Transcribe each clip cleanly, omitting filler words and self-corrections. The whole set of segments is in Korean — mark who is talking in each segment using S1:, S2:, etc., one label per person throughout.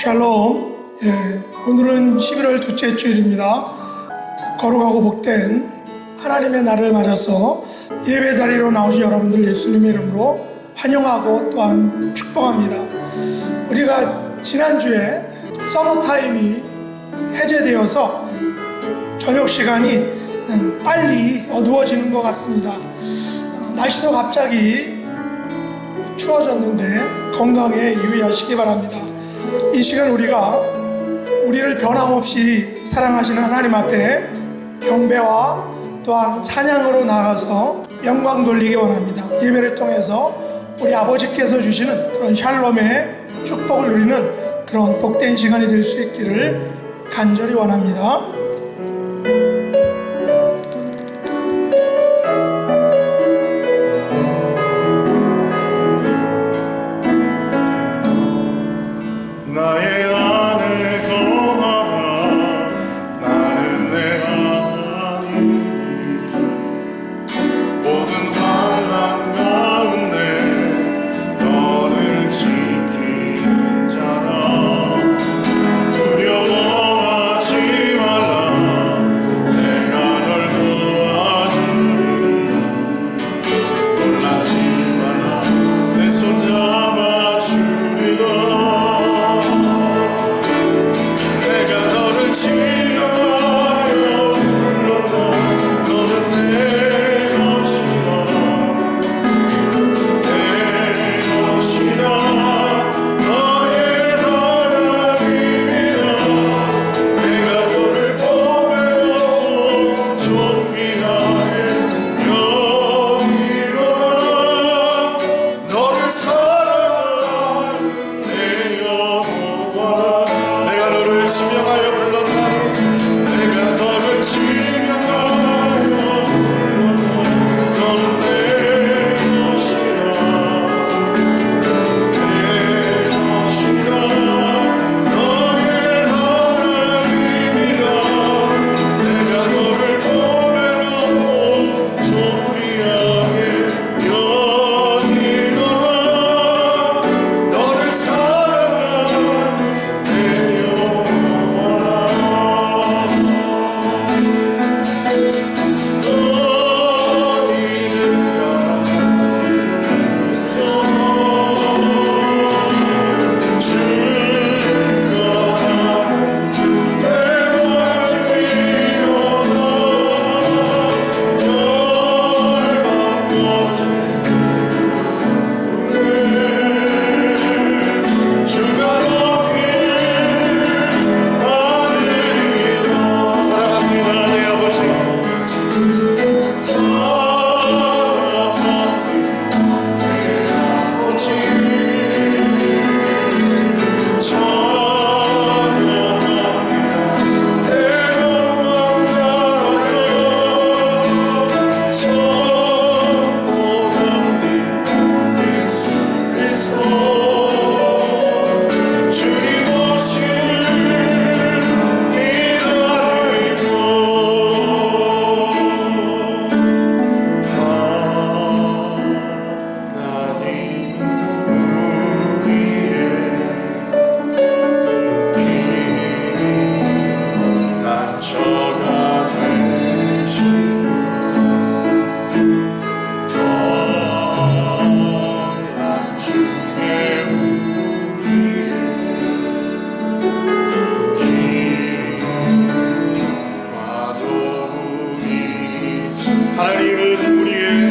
S1: 샬롬. 오늘은 11월 둘째 주일입니다. 거룩하고 복된 하나님의 날을 맞아서 예배 자리로 나오신 여러분들 예수님의 이름으로 환영하고 또한 축복합니다. 우리가 지난주에 서머타임이 해제되어서 저녁 시간이 빨리 어두워지는 것 같습니다. 날씨도 갑자기 추워졌는데 건강에 유의하시기 바랍니다. 이 시간 우리를 변함없이 사랑하시는 하나님 앞에 경배와 또한 찬양으로 나아가서 영광 돌리기 원합니다. 예배를 통해서 우리 아버지께서 주시는 그런 샬롬의 축복을 누리는 그런 복된 시간이 될 수 있기를 간절히 원합니다.
S2: 나의 안에 거하라. 나는 내 하나님이니 모든 환난 가운데 너를 지키는 자라. 두려워하지 말라. 내가 널 도와주리니 놀라지 말라. 내 손 잡아주리라. 하나님은 우리의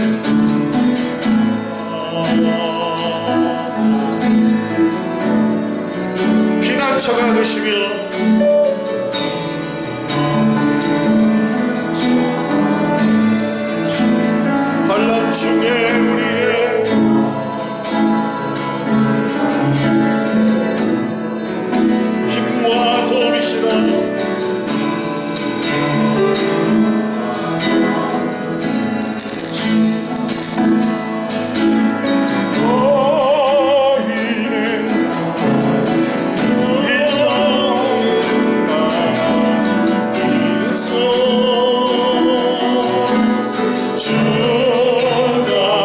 S2: 피난처가 되시며 환난 중에 우리의 힘과 도움이시다.
S1: 주가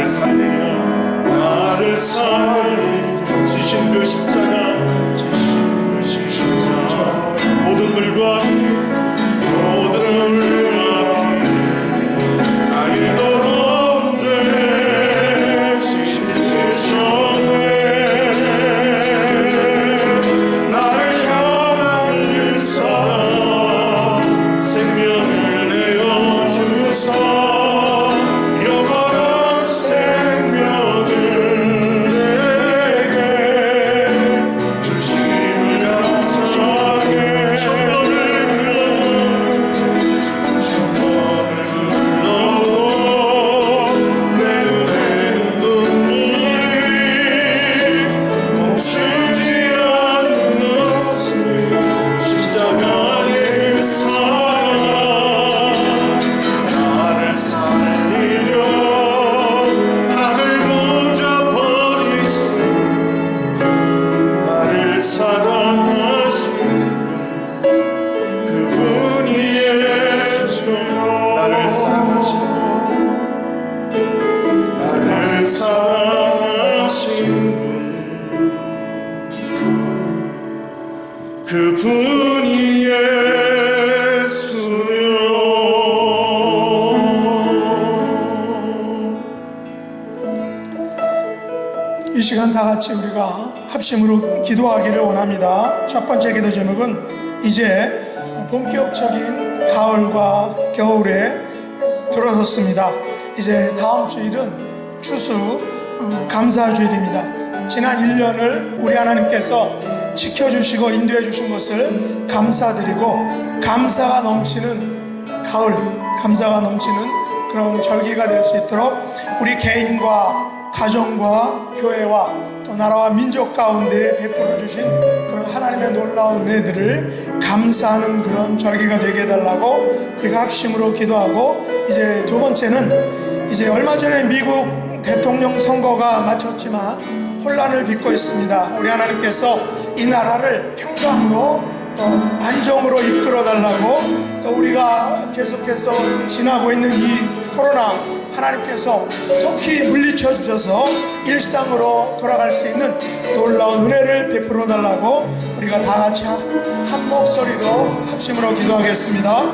S2: 살리려 나를 살리려 지신 그 십자가 모든 물과 모든 물과 피 아니도록 되신 세상에 나를 향한 일사 생명을 내어 주사 영원한 생명을 내게 주심을 감사하게 천번을 불러도 내 눈에는 눈물이 멈추지 않는 것을 십자가의 그 사랑 나를 살리려 하늘 보좌 버리시고 나를 사랑하신 분 그분이 예수 나를 사랑하신 분 나를 사랑하신 분 그분이 예수요.
S1: 이 시간 다 같이 우리가 합심으로 기도하기를 원합니다. 첫 번째 기도 제목은 이제 본격적인 가을과 겨울에 들어섰습니다. 이제 다음 주일은 추수 감사주일입니다. 지난 1년을 우리 하나님께서 지켜주시고 인도해 주신 것을 감사드리고 감사가 넘치는 가을, 감사가 넘치는 그런 절기가 될 수 있도록 우리 개인과 가정과 교회와 또 나라와 민족 가운데 베풀어 주신 그런 하나님의 놀라운 은혜들을 감사하는 그런 절기가 되게 해달라고 우리가 합심으로 기도하고, 이제 두 번째는 이제 얼마 전에 미국 대통령 선거가 마쳤지만 혼란을 빚고 있습니다. 우리 하나님께서 이 나라를 평강으로 안정으로 이끌어 달라고, 또 우리가 계속해서 지나고 있는 이 코로나 하나님께서 속히 물리쳐 주셔서 일상으로 돌아갈 수 있는 놀라운 은혜를 베풀어 달라고 우리가 다 같이 한 목소리로 합심으로 기도하겠습니다.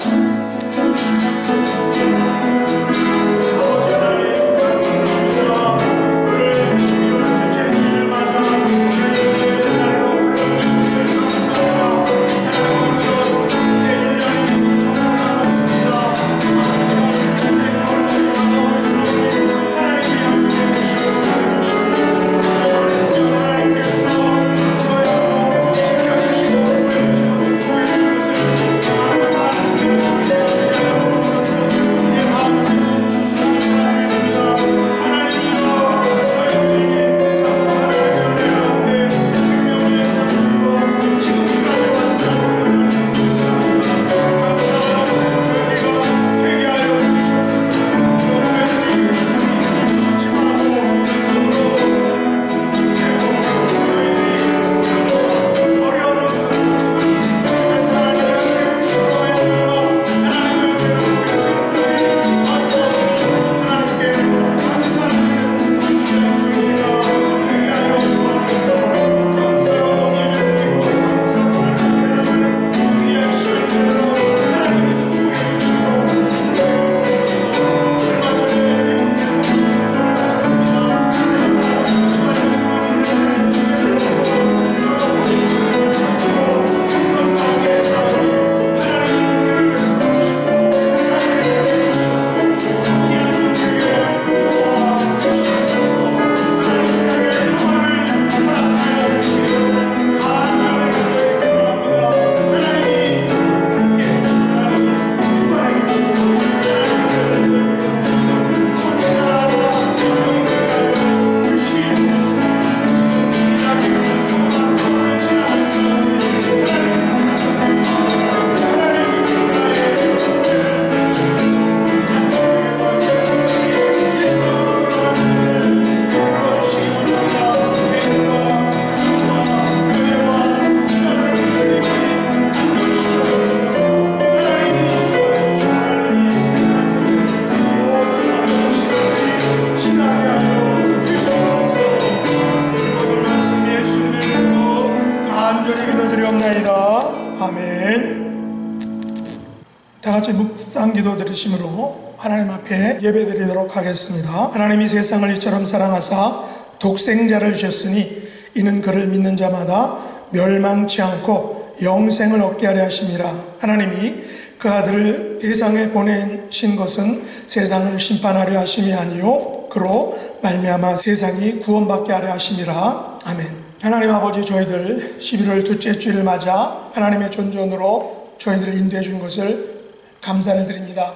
S1: 쌍기도 들으심으로 하나님 앞에 예배드리도록 하겠습니다. 하나님이 세상을 이처럼 사랑하사 독생자를 주셨으니 이는 그를 믿는 자마다 멸망치 않고 영생을 얻게 하려 하심이라. 하나님이 그 아들을 세상에 보내신 것은 세상을 심판하려 하심이 아니요 그로 말미암아 세상이 구원받게 하려 하심이라. 아멘. 하나님 아버지, 저희들 11월 둘째 주일을 맞아 하나님의 존전으로 저희들을 인도해 준 것을 감사를 드립니다.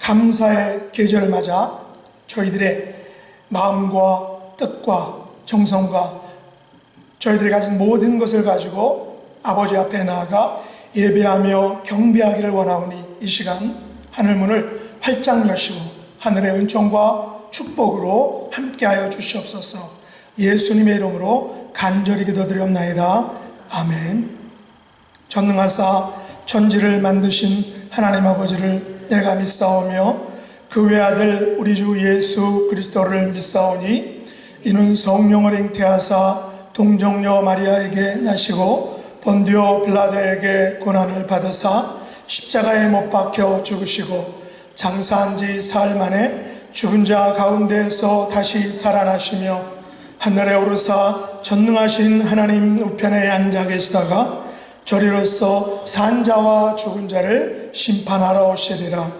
S1: 감사의 계절을 맞아 저희들의 마음과 뜻과 정성과 저희들이 가진 모든 것을 가지고 아버지 앞에 나아가 예배하며 경배하기를 원하오니 이 시간 하늘문을 활짝 여시고 하늘의 은총과 축복으로 함께하여 주시옵소서. 예수님의 이름으로 간절히 기도드리옵나이다. 아멘. 전능하사 천지를 만드신 하나님 아버지를 내가 믿사오며 그 외아들 우리 주 예수 그리스도를 믿사오니 이는 성령을 잉태하사 동정녀 마리아에게 나시고 본디오 빌라도에게 고난을 받으사 십자가에 못 박혀 죽으시고 장사한 지 사흘 만에 죽은 자 가운데에서 다시 살아나시며 하늘에 오르사 전능하신 하나님 우편에 앉아 계시다가 저리로서 산 자와 죽은 자를 심판하러 오시리라.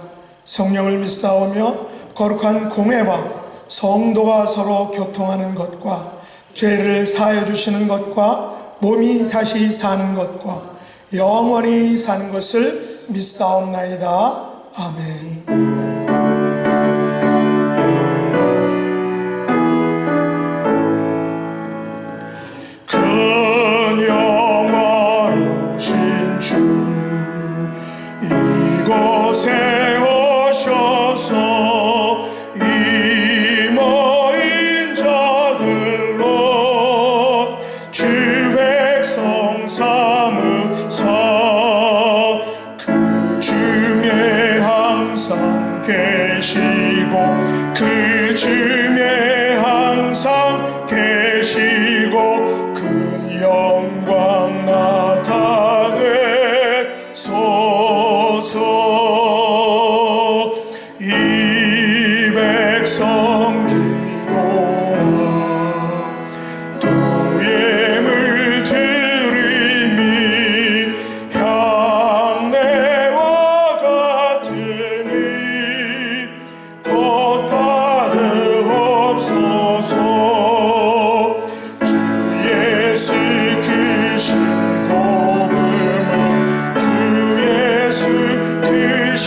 S1: 성령을 믿사오며 거룩한 공회와 성도가 서로 교통하는 것과 죄를 사하여 주시는 것과 몸이 다시 사는 것과 영원히 사는 것을 믿사옵나이다. 아멘.
S2: 이곳에 오셔서 이 모인 자들로 주 백성 삼으사 그 중에 항상 계시고 그 중에 항상 계시고 큰 영광 나타내 이 백성 기도와 또 예물드림이 향내와 같으니 곧 받으옵소서. 주 예수 크신 복음을 주 예수 크신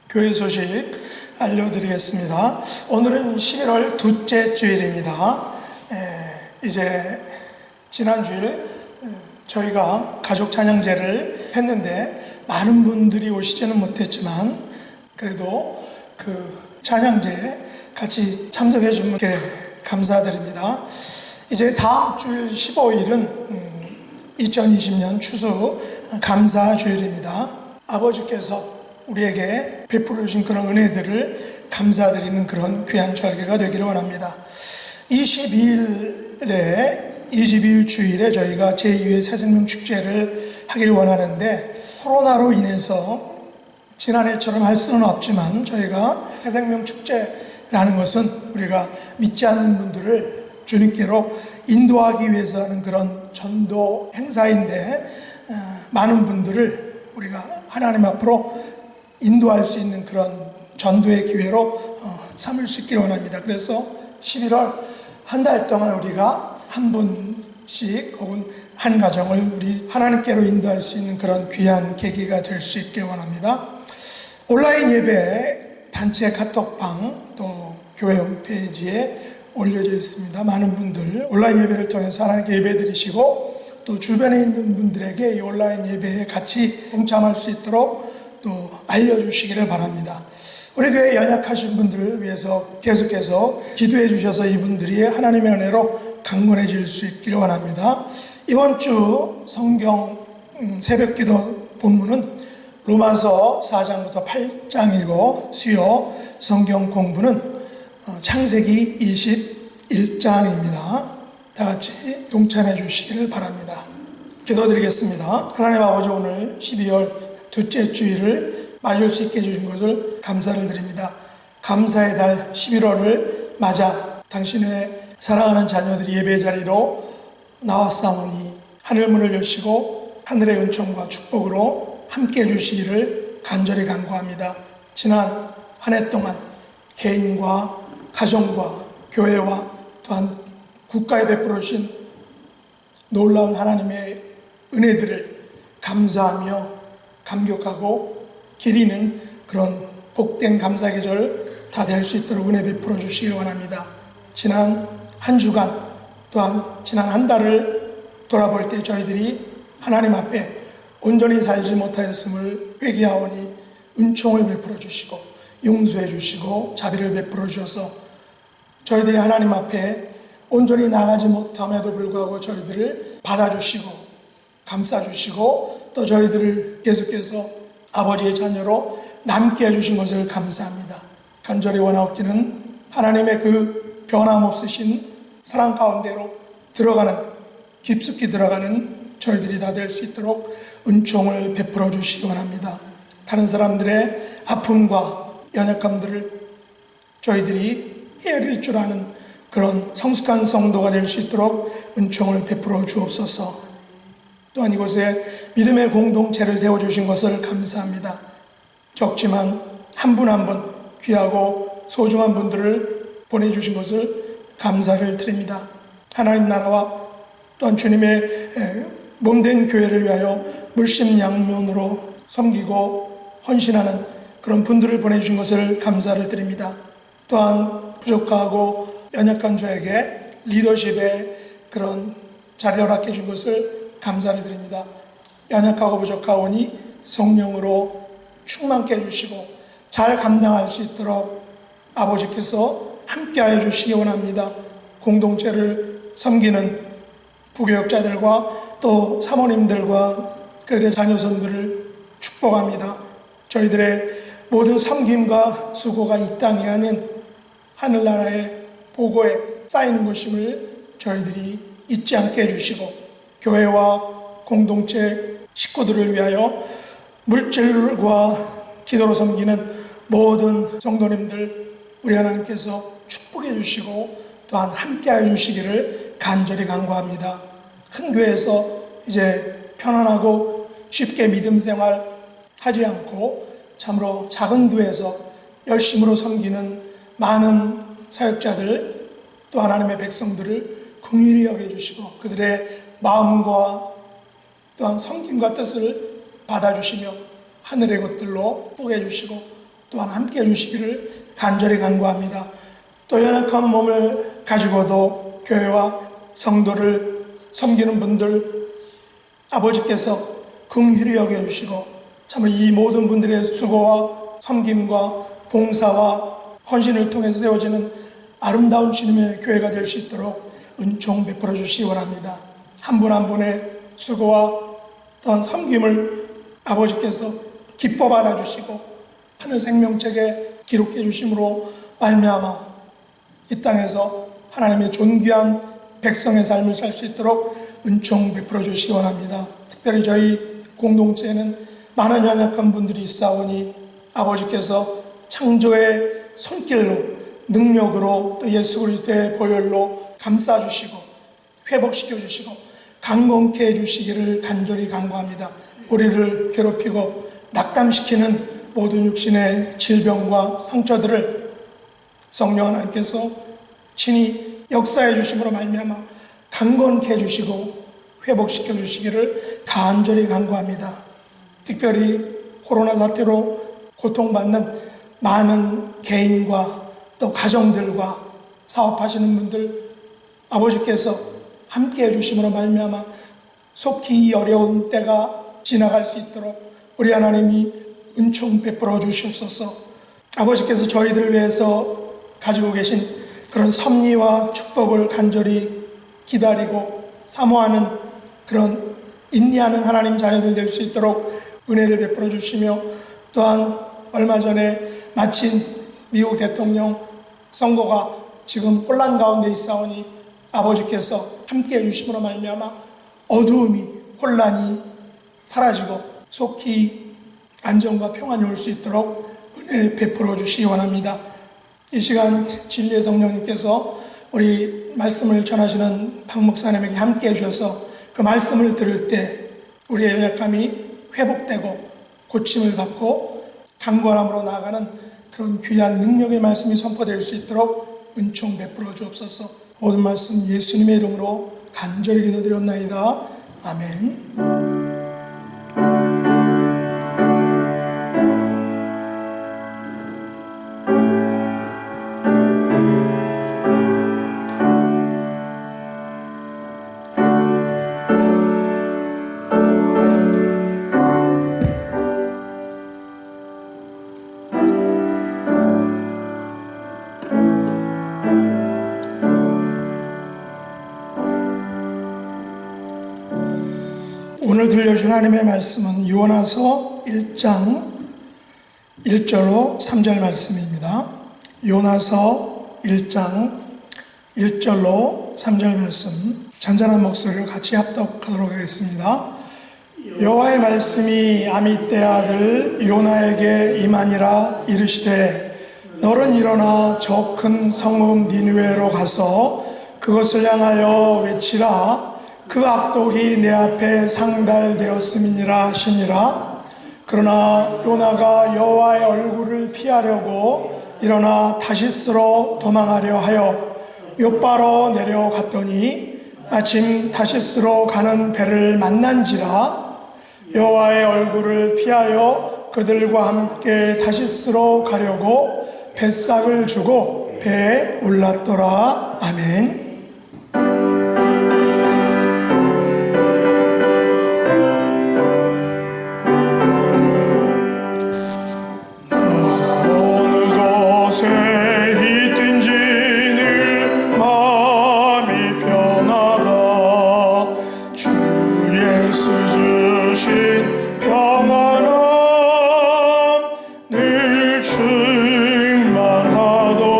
S1: 교회 소식 알려드리겠습니다. 오늘은 11월 둘째 주일입니다. 이제 지난 주일 저희가 가족 찬양제를 했는데 많은 분들이 오시지는 못했지만 그래도 그 찬양제에 같이 참석해 주신 분께 감사드립니다. 이제 다음 주일 15일은 2020년 추수 감사 주일입니다. 아버지께서 우리에게 베풀어 주신 그런 은혜들을 감사드리는 그런 귀한 절기가 되기를 원합니다. 22일 주일에 저희가 제2회 새생명 축제를 하길 원하는데, 코로나로 인해서 지난해처럼 할 수는 없지만 저희가 새생명 축제라는 것은 우리가 믿지 않는 분들을 주님께로 인도하기 위해서 하는 그런 전도 행사인데, 많은 분들을 우리가 하나님 앞으로 인도할 수 있는 그런 전도의 기회로 삼을 수 있기를 원합니다. 그래서 11월 한 달 동안 우리가 한 분씩 혹은 한 가정을 우리 하나님께로 인도할 수 있는 그런 귀한 계기가 될 수 있기를 원합니다. 온라인 예배 단체 카톡방 또 교회 홈페이지에 올려져 있습니다. 많은 분들 온라인 예배를 통해서 하나님께 예배 드리시고, 또 주변에 있는 분들에게 이 온라인 예배에 같이 동참할 수 있도록 또 알려주시기를 바랍니다. 우리 교회 연약하신 분들을 위해서 계속해서 기도해 주셔서 이분들이 하나님의 은혜로 강건해질 수 있기를 원합니다. 이번 주 성경 새벽기도 본문은 로마서 4장부터 8장이고, 수요 성경 공부는 창세기 21장입니다. 다 같이 동참해 주시기를 바랍니다. 기도드리겠습니다. 하나님 아버지, 오늘 12월 둘째 주일을 맞을 수 있게 해주신 것을 감사를 드립니다. 감사의 달 11월을 맞아 당신의 사랑하는 자녀들이 예배 자리로 나왔사오니 하늘 문을 여시고 하늘의 은총과 축복으로 함께 해주시기를 간절히 간구합니다. 지난 한 해 동안 개인과 가정과 교회와 또한 국가에 베풀어 주신 놀라운 하나님의 은혜들을 감사하며 감격하고 기리는 그런 복된 감사 계절 다 될 수 있도록 은혜 베풀어 주시기 원합니다. 지난 한 주간 또한 지난 한 달을 돌아볼 때 저희들이 하나님 앞에 온전히 살지 못하였음을 회개하오니 은총을 베풀어 주시고 용서해 주시고 자비를 베풀어 주셔서 저희들이 하나님 앞에 온전히 나가지 못함에도 불구하고 저희들을 받아주시고 감싸주시고 또 저희들을 계속해서 아버지의 자녀로 남게 해주신 것을 감사합니다. 간절히 원하옵기는 하나님의 그 변함없으신 사랑 가운데로 들어가는, 깊숙이 들어가는 저희들이 다 될 수 있도록 은총을 베풀어 주시기 원합니다. 다른 사람들의 아픔과 연약함들을 저희들이 헤아릴 줄 아는 그런 성숙한 성도가 될 수 있도록 은총을 베풀어 주옵소서. 또한 이곳에 믿음의 공동체를 세워주신 것을 감사합니다. 적지만 한 분 한 분 귀하고 소중한 분들을 보내주신 것을 감사를 드립니다. 하나님 나라와 또한 주님의 몸된 교회를 위하여 물심양면으로 섬기고 헌신하는 그런 분들을 보내주신 것을 감사를 드립니다. 또한 부족하고 연약한 저에게 리더십의 그런 자리를 허락해 준 것을 감사를 드립니다. 연약하고 부족하오니 성령으로 충만케 해주시고 잘 감당할 수 있도록 아버지께서 함께하여 주시기 원합니다. 공동체를 섬기는 부교역자들과 또 사모님들과 그들의 자녀손들을 축복합니다. 저희들의 모든 섬김과 수고가 이 땅이 아닌 하늘나라의 보고에 쌓이는 것임을 저희들이 잊지 않게 해주시고, 교회와 공동체 식구들을 위하여 물질과 기도로 섬기는 모든 성도님들 우리 하나님께서 축복해 주시고 또한 함께하여 주시기를 간절히 간구합니다. 큰 교회에서 이제 편안하고 쉽게 믿음 생활 하지 않고 참으로 작은 교회에서 열심으로 섬기는 많은 사역자들 또 하나님의 백성들을 긍휼히 여겨주시고 그들의 마음과 또한 섬김과 뜻을 받아주시며 하늘의 것들로 뽀개 주시고 또한 함께 해주시기를 간절히 간구합니다. 또 연약한 몸을 가지고도 교회와 성도를 섬기는 분들 아버지께서 긍휼히 여겨주시고 참으로 이 모든 분들의 수고와 섬김과 봉사와 헌신을 통해서 세워지는 아름다운 주님의 교회가 될 수 있도록 은총 베풀어 주시기 원합니다. 한 분 한 분의 수고와 또한 섬김을 아버지께서 기뻐 받아주시고 하늘 생명책에 기록해 주심으로 말미암아 이 땅에서 하나님의 존귀한 백성의 삶을 살 수 있도록 은총 베풀어 주시기 원합니다. 특별히 저희 공동체에는 많은 연약한 분들이 있사오니 아버지께서 창조의 손길로 능력으로 또 예수 그리스도의 보혈로 감싸주시고 회복시켜주시고 강건케 해주시기를 간절히 간구합니다. 우리를 괴롭히고 낙담시키는 모든 육신의 질병과 상처들을 성령 하나님께서 친히 역사해 주심으로 말미암아 강건케 해주시고 회복시켜 주시기를 간절히 간구합니다. 특별히 코로나 사태로 고통받는 많은 개인과 또 가정들과 사업하시는 분들 아버지께서 함께 해주심으로 말미암아 속히 이 어려운 때가 지나갈 수 있도록 우리 하나님이 은총 베풀어 주시옵소서. 아버지께서 저희들 위해서 가지고 계신 그런 섭리와 축복을 간절히 기다리고 사모하는 그런 인내하는 하나님 자녀들 될 수 있도록 은혜를 베풀어 주시며 또한 얼마 전에 마친 미국 대통령 선거가 지금 혼란 가운데 있사오니 아버지께서 함께 해주심으로 말미암아 어두움이 혼란이 사라지고 속히 안정과 평안이 올 수 있도록 은혜 베풀어 주시기 원합니다. 이 시간 진리의 성령님께서 우리 말씀을 전하시는 박 목사님에게 함께 해주셔서 그 말씀을 들을 때 우리의 연약함이 회복되고 고침을 받고 강건함으로 나아가는 그런 귀한 능력의 말씀이 선포될 수 있도록 은총 베풀어 주옵소서. 모든 말씀 예수님의 이름으로 간절히 기도드렸나이다. 아멘. 오늘 들려주신 하나님의 말씀은 요나서 1장 1절로 3절 말씀입니다. 요나서 1장 1절로 3절 말씀 잔잔한 목소리로 같이 합독하도록 하겠습니다. 여호와의 말씀이 아미떼 아들 요나에게 임하니라 이르시되 너는 일어나 저 큰 성읍 니느웨로 가서 그것을 향하여 외치라. 그 악독이 내 앞에 상달되었음이니라 하시니라. 그러나 요나가 여호와의 얼굴을 피하려고 일어나 다시스로 도망하려 하여 욥바로 내려갔더니 마침 다시스로 가는 배를 만난지라. 여호와의 얼굴을 피하여 그들과 함께 다시스로 가려고 뱃삭을 주고 배에 올랐더라. 아멘.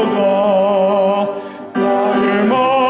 S2: 충만하도다. 나의 마음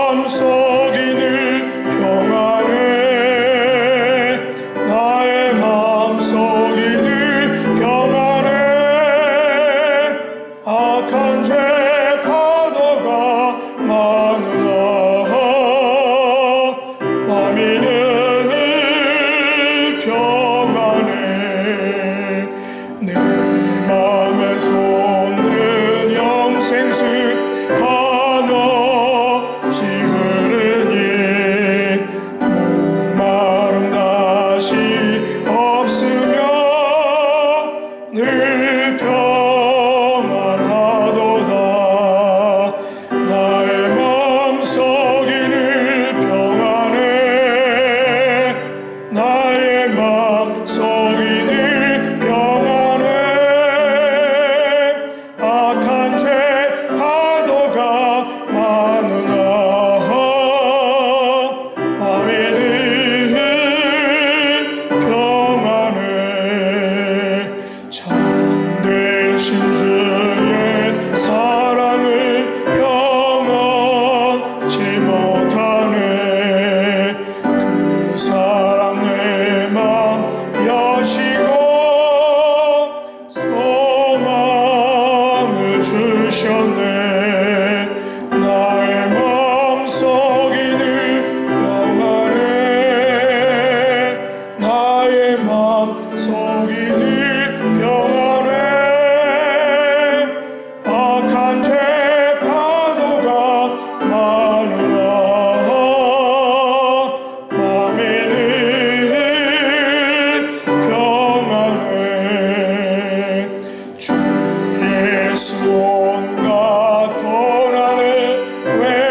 S2: 수온과 고난을 왜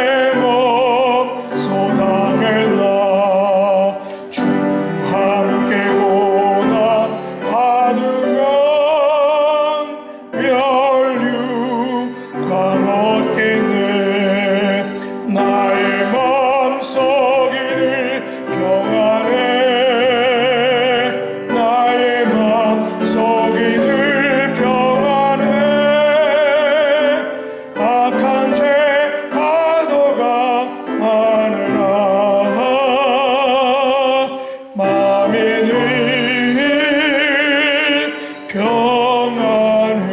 S2: 쏟아냈나. 주 함께 고난 받으면 멸류관 얻겠네. 나의 마음속이 늘 평안해. 나의 마음속이 늘 평안해. 악한 죄 파도가 많으나 마음이 늘 평안해.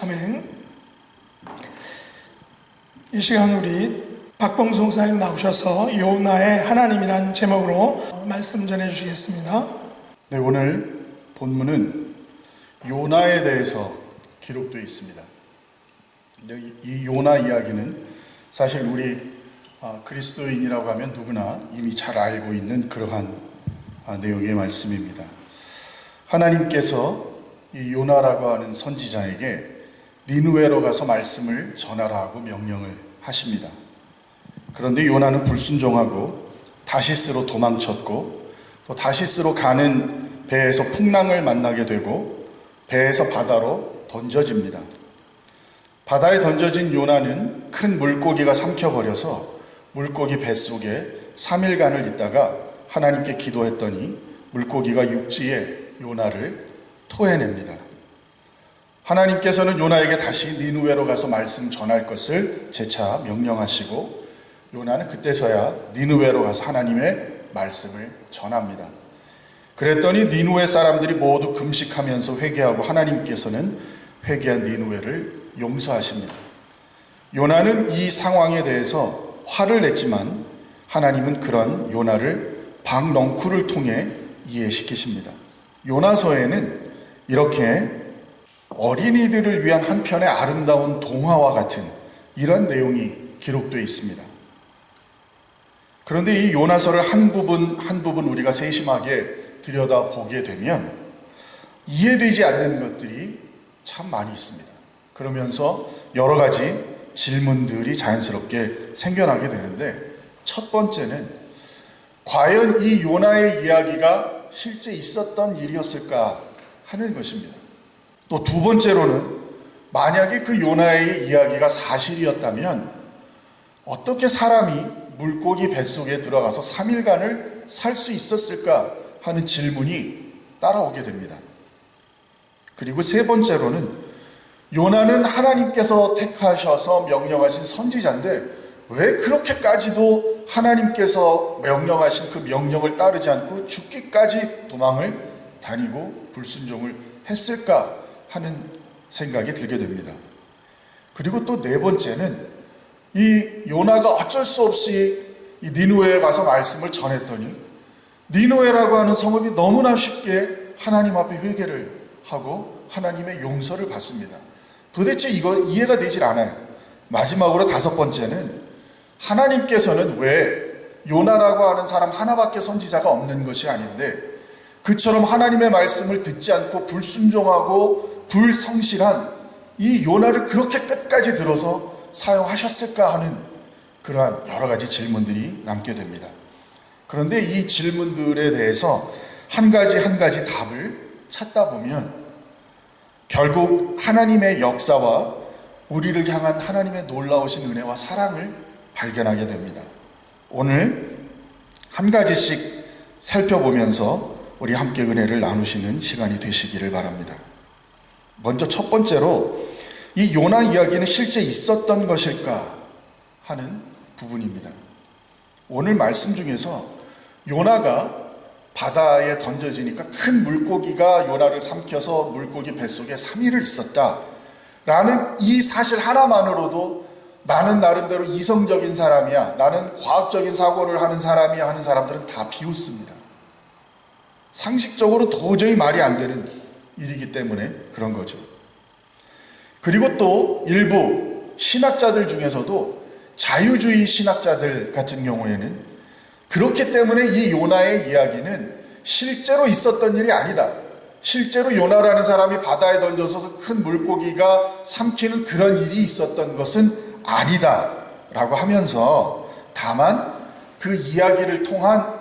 S1: 아멘. 이 시간 우리 박봉수 목사님 나오셔서 요나의 하나님이란 제목으로 말씀 전해주시겠습니다.
S3: 네, 오늘 본문은 요나에 대해서 기록되어 있습니다. 이 요나 이야기는 사실 우리 그리스도인이라고 하면 누구나 이미 잘 알고 있는 그러한 내용의 말씀입니다. 하나님께서 이 요나라고 하는 선지자에게 니느웨로 가서 말씀을 전하라고 명령을 하십니다. 그런데 요나는 불순종하고 다시스로 도망쳤고, 또 다시스로 가는 배에서 풍랑을 만나게 되고 배에서 바다로 던져집니다. 바다에 던져진 요나는 큰 물고기가 삼켜버려서 물고기 뱃속에 3일간을 있다가 하나님께 기도했더니 물고기가 육지에 요나를 토해냅니다. 하나님께서는 요나에게 다시 니느웨로 가서 말씀 전할 것을 재차 명령하시고, 요나는 그때서야 니느웨로 가서 하나님의 말씀을 전합니다. 그랬더니 니느웨 사람들이 모두 금식하면서 회개하고 하나님께서는 회개한 니느웨를 용서하십니다. 요나는 이 상황에 대해서 화를 냈지만 하나님은 그런 요나를 박넝쿨을 통해 이해시키십니다. 요나서에는 이렇게 어린이들을 위한 한편의 아름다운 동화와 같은 이런 내용이 기록되어 있습니다. 그런데 이 요나서를 한 부분 우리가 세심하게 들여다보게 되면 이해되지 않는 것들이 참 많이 있습니다. 그러면서 여러 가지 질문들이 자연스럽게 생겨나게 되는데, 첫 번째는 과연 이 요나의 이야기가 실제 있었던 일이었을까 하는 것입니다. 또 두 번째로는 만약에 그 요나의 이야기가 사실이었다면 어떻게 사람이 물고기 뱃속에 들어가서 3일간을 살 수 있었을까 하는 질문이 따라오게 됩니다. 그리고 세 번째로는 요나는 하나님께서 택하셔서 명령하신 선지자인데 왜 그렇게까지도 하나님께서 명령하신 그 명령을 따르지 않고 죽기까지 도망을 다니고 불순종을 했을까 하는 생각이 들게 됩니다. 그리고 또 네 번째는 이 요나가 어쩔 수 없이 이 니느웨에 가서 말씀을 전했더니 니느웨라고 하는 성읍이 너무나 쉽게 하나님 앞에 회개를 하고 하나님의 용서를 받습니다. 도대체 이거 이해가 되질 않아요. 마지막으로 다섯 번째는 하나님께서는 왜 요나라고 하는 사람 하나밖에 선지자가 없는 것이 아닌데 그처럼 하나님의 말씀을 듣지 않고 불순종하고 불성실한 이 요나를 그렇게 끝까지 들어서 사용하셨을까 하는 그러한 여러 가지 질문들이 남게 됩니다. 그런데 이 질문들에 대해서 한 가지 답을 찾다 보면 결국 하나님의 역사와 우리를 향한 하나님의 놀라우신 은혜와 사랑을 발견하게 됩니다. 오늘 한 가지씩 살펴보면서 우리 함께 은혜를 나누시는 시간이 되시기를 바랍니다. 먼저 첫 번째로 이 요나 이야기는 실제 있었던 것일까 하는 부분입니다. 오늘 말씀 중에서 요나가 바다에 던져지니까 큰 물고기가 요나를 삼켜서 물고기 뱃속에 3일을 있었다라는 이 사실 하나만으로도 나는 나름대로 이성적인 사람이야, 나는 과학적인 사고를 하는 사람이야 하는 사람들은 다 비웃습니다. 상식적으로 도저히 말이 안 되는 일이기 때문에 그런 거죠. 그리고 또 일부 신학자들 중에서도 자유주의 신학자들 같은 경우에는 그렇기 때문에 이 요나의 이야기는 실제로 있었던 일이 아니다, 실제로 요나라는 사람이 바다에 던져서 큰 물고기가 삼키는 그런 일이 있었던 것은 아니다 라고 하면서, 다만 그 이야기를 통한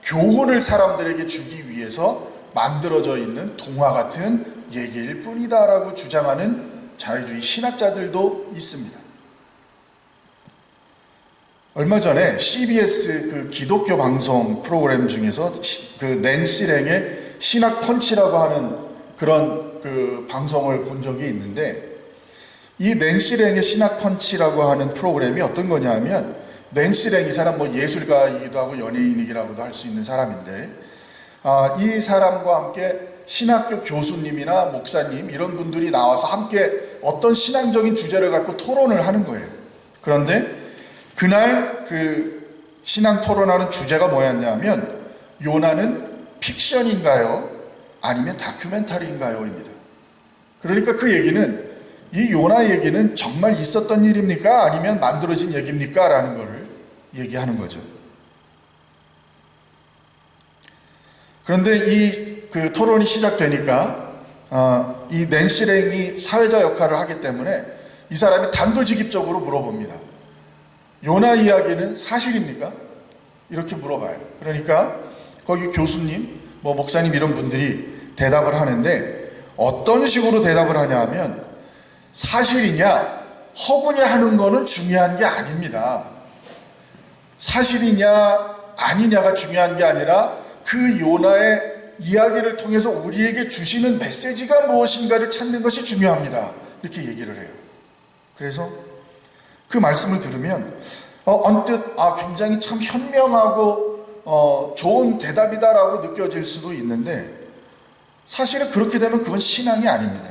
S3: 교훈을 사람들에게 주기 위해서 만들어져 있는 동화 같은 얘기일 뿐이다 라고 주장하는 자유주의 신학자들도 있습니다. 얼마 전에 CBS 그 기독교 방송 프로그램 중에서 그 낸시 랭의 신학 펀치라고 하는 그런 그 방송을 본 적이 있는데, 이 낸시 랭의 신학 펀치라고 하는 프로그램이 어떤 거냐 하면, 낸시 랭 이 사람 뭐 예술가이기도 하고 연예인이라고도 할 수 있는 사람인데, 이 사람과 함께 신학교 교수님이나 목사님 이런 분들이 나와서 함께 어떤 신앙적인 주제를 갖고 토론을 하는 거예요. 그런데 그날 그 신앙 토론하는 주제가 뭐였냐면, 요나는 픽션인가요? 아니면 다큐멘터리인가요? 입니다. 그러니까 그 얘기는, 이 요나 얘기는 정말 있었던 일입니까? 아니면 만들어진 얘기입니까? 라는 거를 얘기하는 거죠. 그런데 이 그 토론이 시작되니까 이 낸시 랭이 사회자 역할을 하기 때문에 이 사람이 단도직입적으로 물어봅니다. 요나 이야기는 사실입니까? 이렇게 물어봐요. 그러니까 거기 교수님, 뭐 목사님 이런 분들이 대답을 하는데, 어떤 식으로 대답을 하냐 하면, 사실이냐 허구냐 하는 거는 중요한 게 아닙니다. 사실이냐 아니냐가 중요한 게 아니라 그 요나의 이야기를 통해서 우리에게 주시는 메시지가 무엇인가를 찾는 것이 중요합니다. 이렇게 얘기를 해요. 그래서 그 말씀을 들으면 언뜻 굉장히 참 현명하고 좋은 대답이다라고 느껴질 수도 있는데, 사실은 그렇게 되면 그건 신앙이 아닙니다.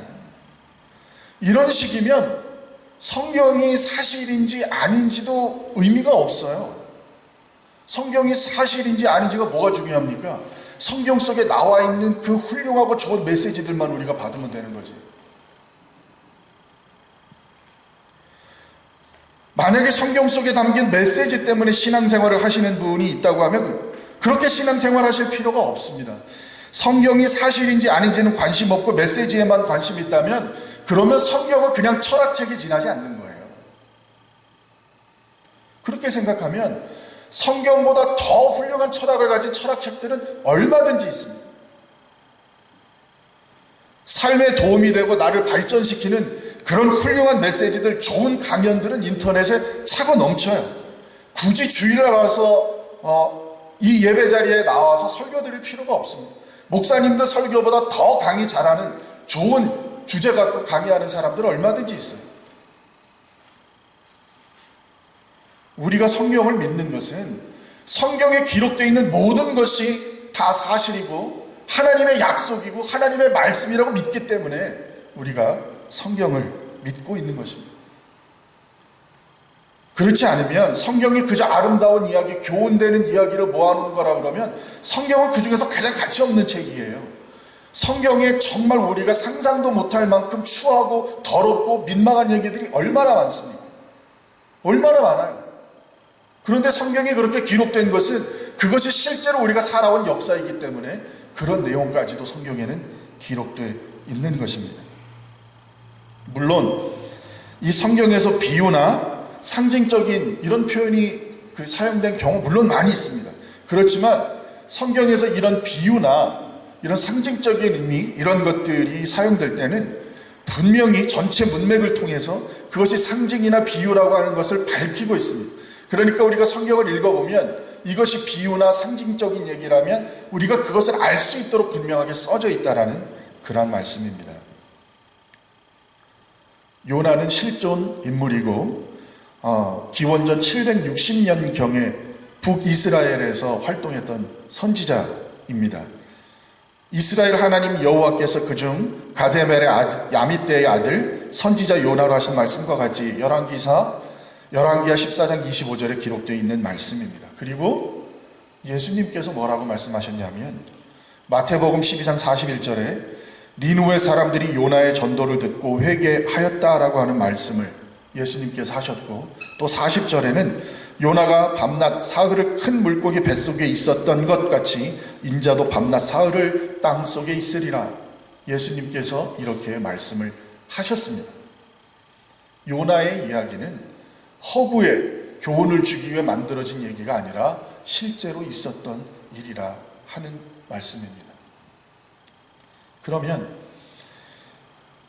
S3: 이런 식이면 성경이 사실인지 아닌지도 의미가 없어요. 성경이 사실인지 아닌지가 뭐가 중요합니까? 성경 속에 나와 있는 그 훌륭하고 좋은 메시지들만 우리가 받으면 되는 거지. 만약에 성경 속에 담긴 메시지 때문에 신앙생활을 하시는 분이 있다고 하면 그렇게 신앙생활 하실 필요가 없습니다. 성경이 사실인지 아닌지는 관심 없고 메시지에만 관심이 있다면, 그러면 성경은 그냥 철학책에 지나지 않는 거예요. 그렇게 생각하면 성경보다 더 훌륭한 철학을 가진 철학책들은 얼마든지 있습니다. 삶에 도움이 되고 나를 발전시키는 그런 훌륭한 메시지들, 좋은 강연들은 인터넷에 차고 넘쳐요. 굳이 주일날 와서 이 예배 자리에 나와서 설교 드릴 필요가 없습니다. 목사님들 설교보다 더 강의 잘하는 좋은 주제 갖고 강의하는 사람들 얼마든지 있어요. 우리가 성경을 믿는 것은 성경에 기록되어 있는 모든 것이 다 사실이고 하나님의 약속이고 하나님의 말씀이라고 믿기 때문에 우리가 성경을 믿고 있는 것입니다. 그렇지 않으면 성경이 그저 아름다운 이야기, 교훈되는 이야기를 모아놓은 거라 그러면 성경은 그 중에서 가장 가치 없는 책이에요. 성경에 정말 우리가 상상도 못할 만큼 추하고 더럽고 민망한 얘기들이 얼마나 많습니까? 얼마나 많아요. 그런데 성경이 그렇게 기록된 것은 그것이 실제로 우리가 살아온 역사이기 때문에 그런 내용까지도 성경에는 기록되어 있는 것입니다. 물론 이 성경에서 비유나 상징적인 이런 표현이 사용된 경우 물론 많이 있습니다. 그렇지만 성경에서 이런 비유나 이런 상징적인 의미, 이런 것들이 사용될 때는 분명히 전체 문맥을 통해서 그것이 상징이나 비유라고 하는 것을 밝히고 있습니다. 그러니까 우리가 성경을 읽어보면 이것이 비유나 상징적인 얘기라면 우리가 그것을 알 수 있도록 분명하게 써져 있다라는 그러한 말씀입니다. 요나는 실존 인물이고 기원전 760년경에 북이스라엘에서 활동했던 선지자입니다. 이스라엘 하나님 여호와께서 그중 가데멜의 야미떼의 아들 선지자 요나로 하신 말씀과 같이 열왕기하 14장 25절에 기록되어 있는 말씀입니다. 그리고 예수님께서 뭐라고 말씀하셨냐면 마태복음 12장 41절에 니느웨 사람들이 요나의 전도를 듣고 회개하였다라고 하는 말씀을 예수님께서 하셨고, 또 40절에는 요나가 밤낮 사흘을 큰 물고기 뱃속에 있었던 것 같이 인자도 밤낮 사흘을 땅속에 있으리라 예수님께서 이렇게 말씀을 하셨습니다. 요나의 이야기는 허구에 교훈을 주기 위해 만들어진 얘기가 아니라 실제로 있었던 일이라 하는 말씀입니다. 그러면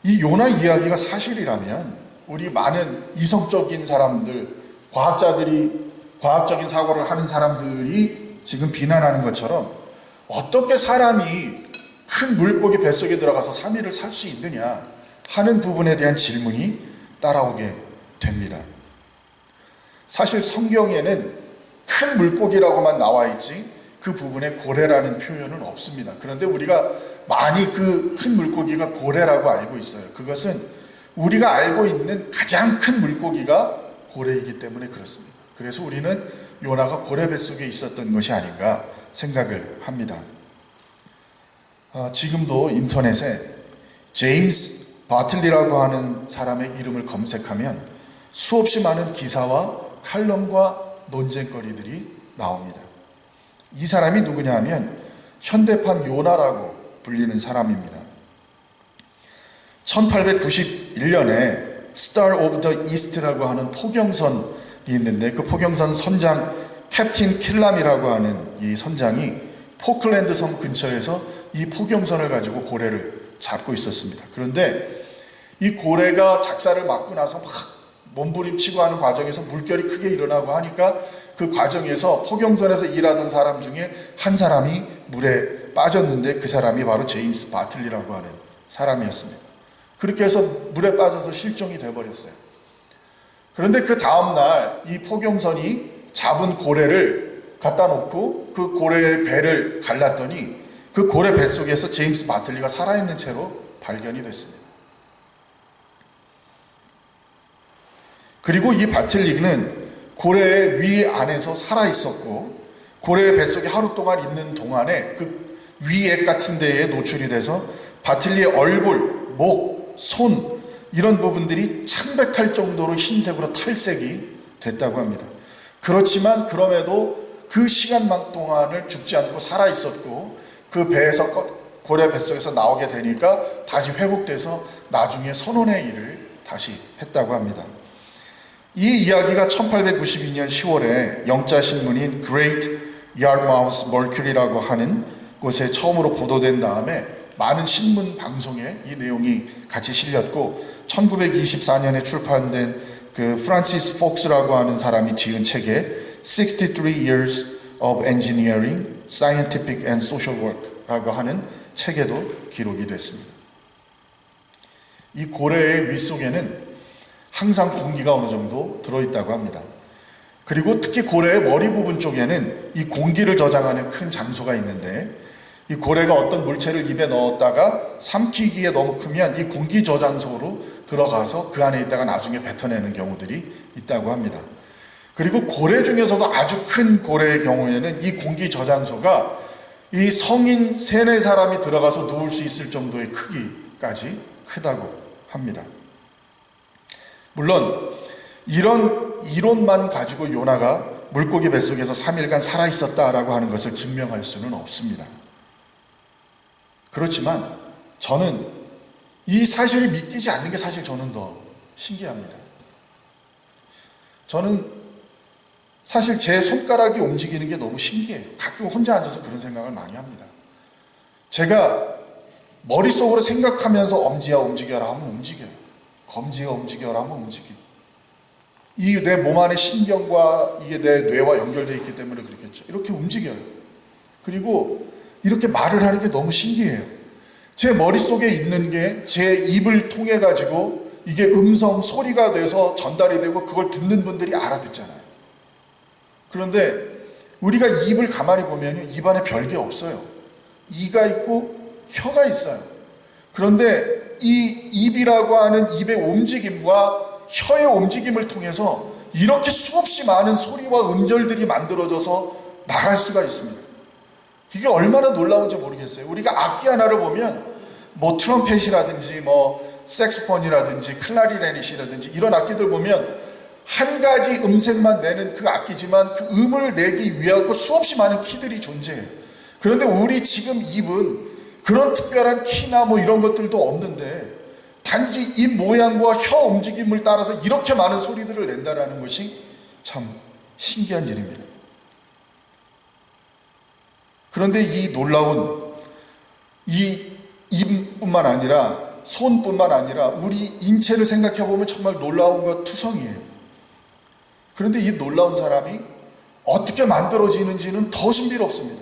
S3: 이 요나 이야기가 사실이라면 우리 많은 이성적인 사람들, 과학적인 사고를 하는 사람들이 지금 비난하는 것처럼 어떻게 사람이 큰 물고기 뱃속에 들어가서 3일을 살 수 있느냐 하는 부분에 대한 질문이 따라오게 됩니다. 사실 성경에는 큰 물고기라고만 나와 있지 그 부분에 고래라는 표현은 없습니다. 그런데 우리가 많이 그 큰 물고기가 고래라고 알고 있어요. 그것은 우리가 알고 있는 가장 큰 물고기가 고래이기 때문에 그렇습니다. 그래서 우리는 요나가 고래 뱃속에 있었던 것이 아닌가 생각을 합니다. 지금도 인터넷에 제임스 바틀리라고 하는 사람의 이름을 검색하면 수없이 많은 기사와 칼럼과 논쟁거리들이 나옵니다. 이 사람이 누구냐 하면 현대판 요나라고 불리는 사람입니다. 1891년에 Star of the East라고 하는 포경선이 있는데 그 포경선 선장 캡틴 킬람이라고 하는 이 선장이 포클랜드 섬 근처에서 이 포경선을 가지고 고래를 잡고 있었습니다. 그런데 이 고래가 작사를 맞고 나서 막 몸부림치고 하는 과정에서 물결이 크게 일어나고 하니까 그 과정에서 포경선에서 일하던 사람 중에 한 사람이 물에 빠졌는데 그 사람이 바로 제임스 바틀리라고 하는 사람이었습니다. 그렇게 해서 물에 빠져서 실종이 돼버렸어요. 그런데 그 다음날 이 포경선이 잡은 고래를 갖다 놓고 그 고래의 배를 갈랐더니 그 고래 뱃속에서 제임스 바틀리가 살아있는 채로 발견이 됐습니다. 그리고 이 바틀리는 고래의 위 안에서 살아있었고 고래의 뱃속에 하루 동안 있는 동안에 그 위액 같은 데에 노출이 돼서 바틀리의 얼굴, 목, 손 이런 부분들이 창백할 정도로 흰색으로 탈색이 됐다고 합니다. 그렇지만 그럼에도 그 시간만 동안을 죽지 않고 살아있었고 그 배에서 고래 뱃속에서 나오게 되니까 다시 회복돼서 나중에 선원의 일을 다시 했다고 합니다. 이 이야기가 1892년 10월에 영자신문인 Great Yarmouth Mercury라고 하는 곳에 처음으로 보도된 다음에 많은 신문 방송에 이 내용이 같이 실렸고 1924년에 출판된 그 프란시스 폭스라고 하는 사람이 지은 책에 63 Years of Engineering, Scientific and Social Work라고 하는 책에도 기록이 됐습니다. 이 고래의 윗속에는 항상 공기가 어느 정도 들어있다고 합니다. 그리고 특히 고래의 머리 부분 쪽에는 이 공기를 저장하는 큰 장소가 있는데 이 고래가 어떤 물체를 입에 넣었다가 삼키기에 너무 크면 이 공기 저장소로 들어가서 그 안에 있다가 나중에 뱉어내는 경우들이 있다고 합니다. 그리고 고래 중에서도 아주 큰 고래의 경우에는 이 공기 저장소가 이 성인 3-4사람이 들어가서 누울 수 있을 정도의 크기까지 크다고 합니다. 물론 이런 이론만 가지고 요나가 물고기 뱃속에서 3일간 살아있었다라고 하는 것을 증명할 수는 없습니다. 그렇지만 저는 이 사실이 믿기지 않는 게 사실 저는 더 신기합니다. 저는 사실 제 손가락이 움직이는 게 너무 신기해요. 가끔 혼자 앉아서 그런 생각을 많이 합니다. 제가 머릿속으로 생각하면서 엄지야 움직여라 하면 움직여요. 검지가 움직여라 하면 움직여. 이 내 몸 안의 신경과 이게 내 뇌와 연결되어 있기 때문에 그렇겠죠. 이렇게 움직여요. 그리고 이렇게 말을 하는 게 너무 신기해요. 제 머릿속에 있는 게 제 입을 통해 가지고 이게 음성, 소리가 돼서 전달이 되고 그걸 듣는 분들이 알아듣잖아요. 그런데 우리가 입을 가만히 보면 입 안에 별게 없어요. 이가 있고 혀가 있어요. 그런데 이 입이라고 하는 입의 움직임과 혀의 움직임을 통해서 이렇게 수없이 많은 소리와 음절들이 만들어져서 나갈 수가 있습니다. 이게 얼마나 놀라운지 모르겠어요. 우리가 악기 하나를 보면 뭐 트럼펫이라든지 뭐 색소폰이라든지 클라리넷이라든지 이런 악기들 보면 한 가지 음색만 내는 그 악기지만 그 음을 내기 위하고 수없이 많은 키들이 존재해요. 그런데 우리 지금 입은 그런 특별한 키나 뭐 이런 것들도 없는데 단지 입 모양과 혀 움직임을 따라서 이렇게 많은 소리들을 낸다라는 것이 참 신기한 일입니다. 그런데 이 놀라운 이 입뿐만 아니라 손뿐만 아니라 우리 인체를 생각해 보면 정말 놀라운 것 투성이에요. 그런데 이 놀라운 사람이 어떻게 만들어지는지는 더 신비롭습니다.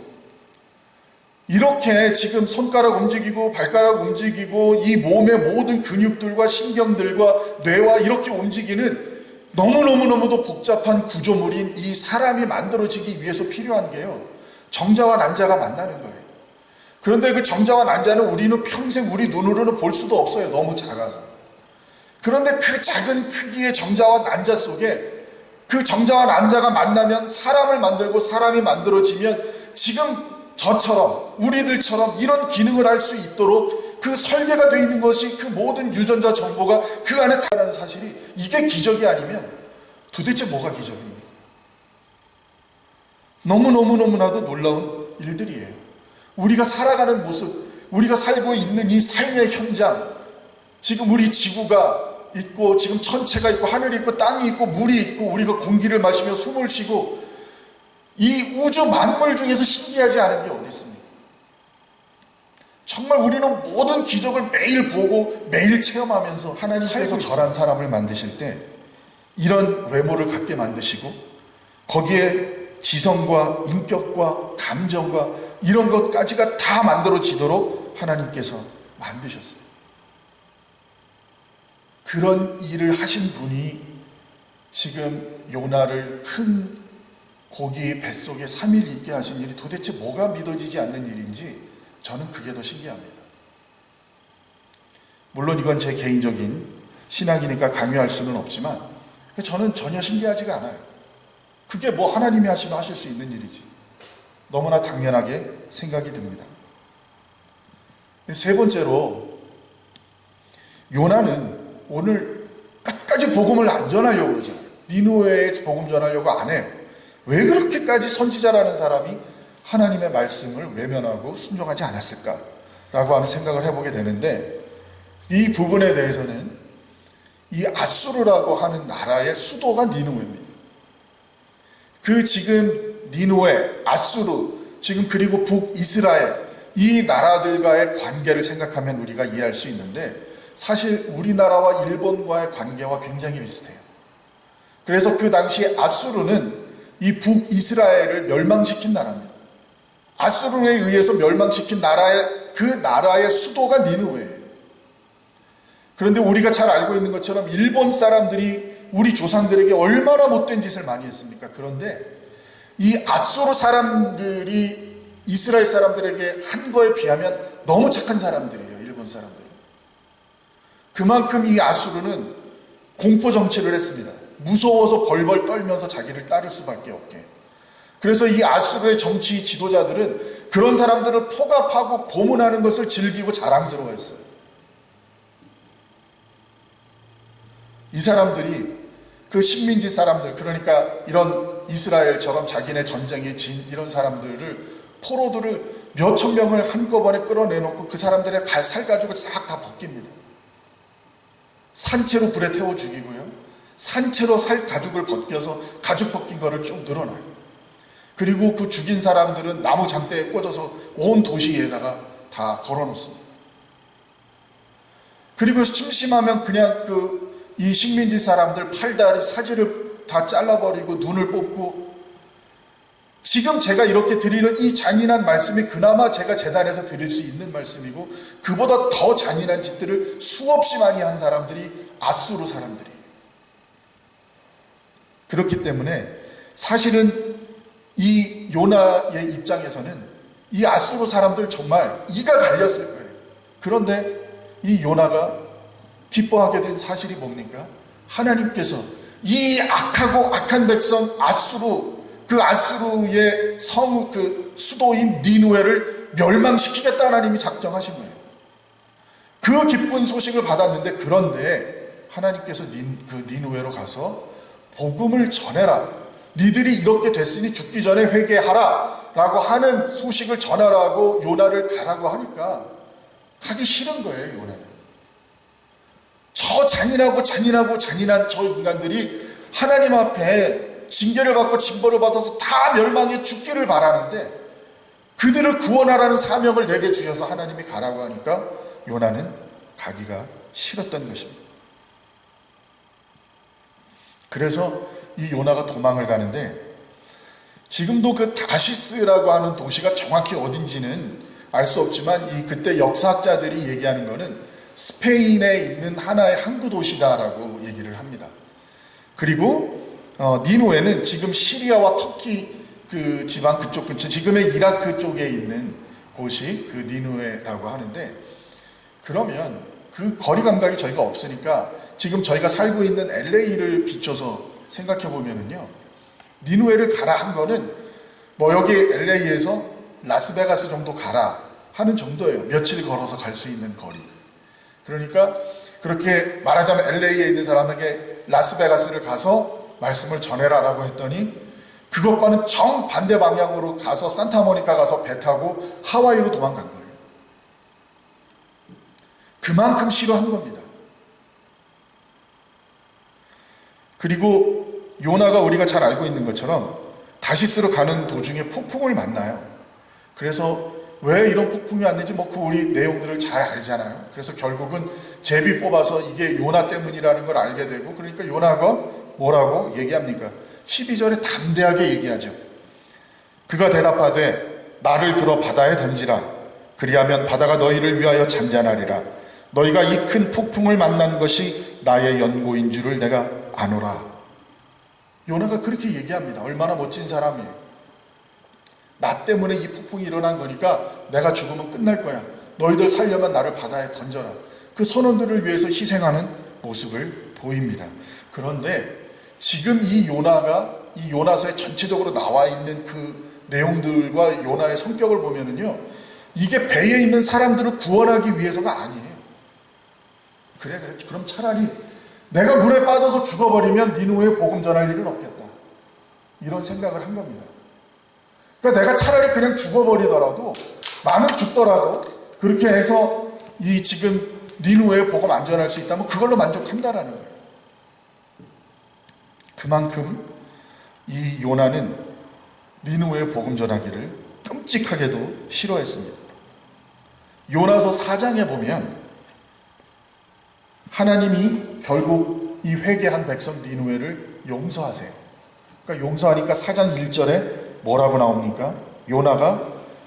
S3: 이렇게 지금 손가락 움직이고 발가락 움직이고 이 몸의 모든 근육들과 신경들과 뇌와 이렇게 움직이는 너무너무너무도 복잡한 구조물인 이 사람이 만들어지기 위해서 필요한 게요, 정자와 난자가 만나는 거예요. 그런데 그 정자와 난자는 우리는 평생 우리 눈으로는 볼 수도 없어요. 너무 작아서. 그런데 그 작은 크기의 정자와 난자 속에 그 정자와 난자가 만나면 사람을 만들고 사람이 만들어지면 지금 저처럼 우리들처럼 이런 기능을 할 수 있도록 그 설계가 되어 있는 것이 그 모든 유전자 정보가 그 안에 다라는 사실이, 이게 기적이 아니면 도대체 뭐가 기적입니까? 너무나도 놀라운 일들이에요. 우리가 살아가는 모습, 우리가 살고 있는 이 삶의 현장, 지금 우리 지구가 있고 지금 천체가 있고 하늘이 있고 땅이 있고 물이 있고 우리가 공기를 마시며 숨을 쉬고 이 우주 만물 중에서 신기하지 않은 게 어디 있습니까? 정말 우리는 모든 기적을 매일 보고 매일 체험하면서 하나님께서 저런 사람을 만드실 때 이런 외모를 갖게 만드시고 거기에 지성과 인격과 감정과 이런 것까지가 다 만들어지도록 하나님께서 만드셨어요. 그런 일을 하신 분이 지금 요나를 큰 고기 뱃속에 3일 있게 하신 일이 도대체 뭐가 믿어지지 않는 일인지 저는 그게 더 신기합니다. 물론 이건 제 개인적인 신앙이니까 강요할 수는 없지만 저는 전혀 신기하지가 않아요. 그게 뭐 하나님이 하시면 하실 수 있는 일이지. 너무나 당연하게 생각이 듭니다. 세 번째로, 요나는 오늘 끝까지 복음을 안 전하려고 그러잖아요. 니느웨에 복음 전하려고 안 해요. 왜 그렇게까지 선지자라는 사람이 하나님의 말씀을 외면하고 순종하지 않았을까라고 하는 생각을 해보게 되는데, 이 부분에 대해서는 이 아수르라고 하는 나라의 수도가 니느웨입니다. 그 지금 니느웨, 아수르, 지금 그리고 북이스라엘 이 나라들과의 관계를 생각하면 우리가 이해할 수 있는데, 사실 우리나라와 일본과의 관계와 굉장히 비슷해요. 그래서 그 당시 아수르는 이 북이스라엘을 멸망시킨 나라입니다. 아수르에 의해서 멸망시킨 그 나라의 수도가 니느웨예요. 그런데 우리가 잘 알고 있는 것처럼 일본 사람들이 우리 조상들에게 얼마나 못된 짓을 많이 했습니까? 그런데 이 아수르 사람들이 이스라엘 사람들에게 한 거에 비하면 너무 착한 사람들이에요. 일본 사람들은. 그만큼 이 아수르는 공포 정치를 했습니다. 무서워서 벌벌 떨면서 자기를 따를 수밖에 없게. 그래서 이 아수르의 정치 지도자들은 그런 사람들을 포갑하고 고문하는 것을 즐기고 자랑스러워했어요. 이 사람들이 그 식민지 사람들, 그러니까 이런 이스라엘처럼 자기네 전쟁에 진 이런 사람들을, 포로들을 몇천 명을 한꺼번에 끌어내놓고 그 사람들의 살 가죽을 싹 다 벗깁니다. 산채로 불에 태워 죽이고요, 산채로 살 가죽을 벗겨서 가죽 벗긴 거를 쭉 늘어놔요. 그리고 그 죽인 사람들은 나무 장대에 꽂아서 온 도시에다가 다 걸어놓습니다. 그리고 심심하면 그냥 이 식민지 사람들 팔다리 사지를 다 잘라버리고 눈을 뽑고, 지금 제가 이렇게 드리는 이 잔인한 말씀이 그나마 제가 재단에서 드릴 수 있는 말씀이고, 그보다 더 잔인한 짓들을 수없이 많이 한 사람들이 아수르 사람들이에요. 그렇기 때문에 사실은 이 요나의 입장에서는 이 아수르 사람들 정말 이가 갈렸을 거예요. 그런데 이 요나가 기뻐하게 된 사실이 뭡니까? 하나님께서 이 악하고 악한 백성 아수르, 그 아수르의 그 수도인 니느웨를 멸망시키겠다 하나님이 작정하신 거예요. 그 기쁜 소식을 받았는데, 그런데 하나님께서 그 니느웨로 가서 복음을 전해라. 니들이 이렇게 됐으니 죽기 전에 회개하라. 라고 하는 소식을 전하라고 요나를 가라고 하니까 가기 싫은 거예요. 요나는. 저 잔인한 저 인간들이 하나님 앞에 징계를 받고 징벌을 받아서 다 멸망해 죽기를 바라는데 그들을 구원하라는 사명을 내게 주셔서 하나님이 가라고 하니까 요나는 가기가 싫었던 것입니다. 그래서 이 요나가 도망을 가는데 지금도 그 다시스라고 하는 도시가 정확히 어딘지는 알 수 없지만 그때 역사학자들이 얘기하는 거는 스페인에 있는 하나의 항구 도시다라고 얘기를 합니다. 그리고 니누에는 지금 시리아와 터키 그 지방 그쪽 근처, 지금의 이라크 쪽에 있는 곳이 그 니누에라고 하는데, 그러면 그 거리 감각이 저희가 없으니까 지금 저희가 살고 있는 LA를 비춰서 생각해 보면은요, 니누에를 가라 한 거는 뭐 여기 LA에서 라스베가스 정도 가라 하는 정도예요. 며칠 걸어서 갈 수 있는 거리. 그러니까 그렇게 말하자면 LA에 있는 사람에게 라스베가스를 가서 말씀을 전해라라고 했더니 그것과는 정반대 방향으로 가서 산타모니카 가서 배 타고 하와이로 도망간 거예요. 그만큼 싫어한 겁니다. 그리고 요나가 우리가 잘 알고 있는 것처럼 다시스로 가는 도중에 폭풍을 만나요. 그래서 왜 이런 폭풍이 왔는지 그 우리 내용들을 잘 알잖아요. 그래서 결국은 제비 뽑아서 이게 요나 때문이라는 걸 알게 되고, 그러니까 요나가 뭐라고 얘기합니까? 12절에 담대하게 얘기하죠. 그가 대답하되 나를 들어 바다에 던지라. 그리하면 바다가 너희를 위하여 잔잔하리라. 너희가 이 큰 폭풍을 만난 것이 나의 연고인 줄을 내가 아노라. 요나가 그렇게 얘기합니다. 얼마나 멋진 사람이에요. 나 때문에 이 폭풍이 일어난 거니까 내가 죽으면 끝날 거야. 너희들 살려면 나를 바다에 던져라. 그 선원들을 위해서 희생하는 모습을 보입니다. 그런데 지금 이 요나가 이 요나서에 전체적으로 나와 있는 그 내용들과 요나의 성격을 보면은요, 이게 배에 있는 사람들을 구원하기 위해서가 아니에요. 그래 그럼 차라리 내가 물에 빠져서 죽어버리면 니누에 복음 전할 일은 없겠다, 이런 생각을 한 겁니다. 그러니까 내가 차라리 그냥 죽어버리더라도, 나는 죽더라도 그렇게 해서 이 지금 니누에 복음 안 전할 수 있다면 그걸로 만족한다라는 거예요. 그만큼 이 요나는 니누에 복음 전하기를 끔찍하게도 싫어했습니다. 요나서 4장에 보면 하나님이 결국 이 회개한 백성 니누에를 용서하세요. 그러니까 용서하니까 4장 1절에 뭐라고 나옵니까? 요나가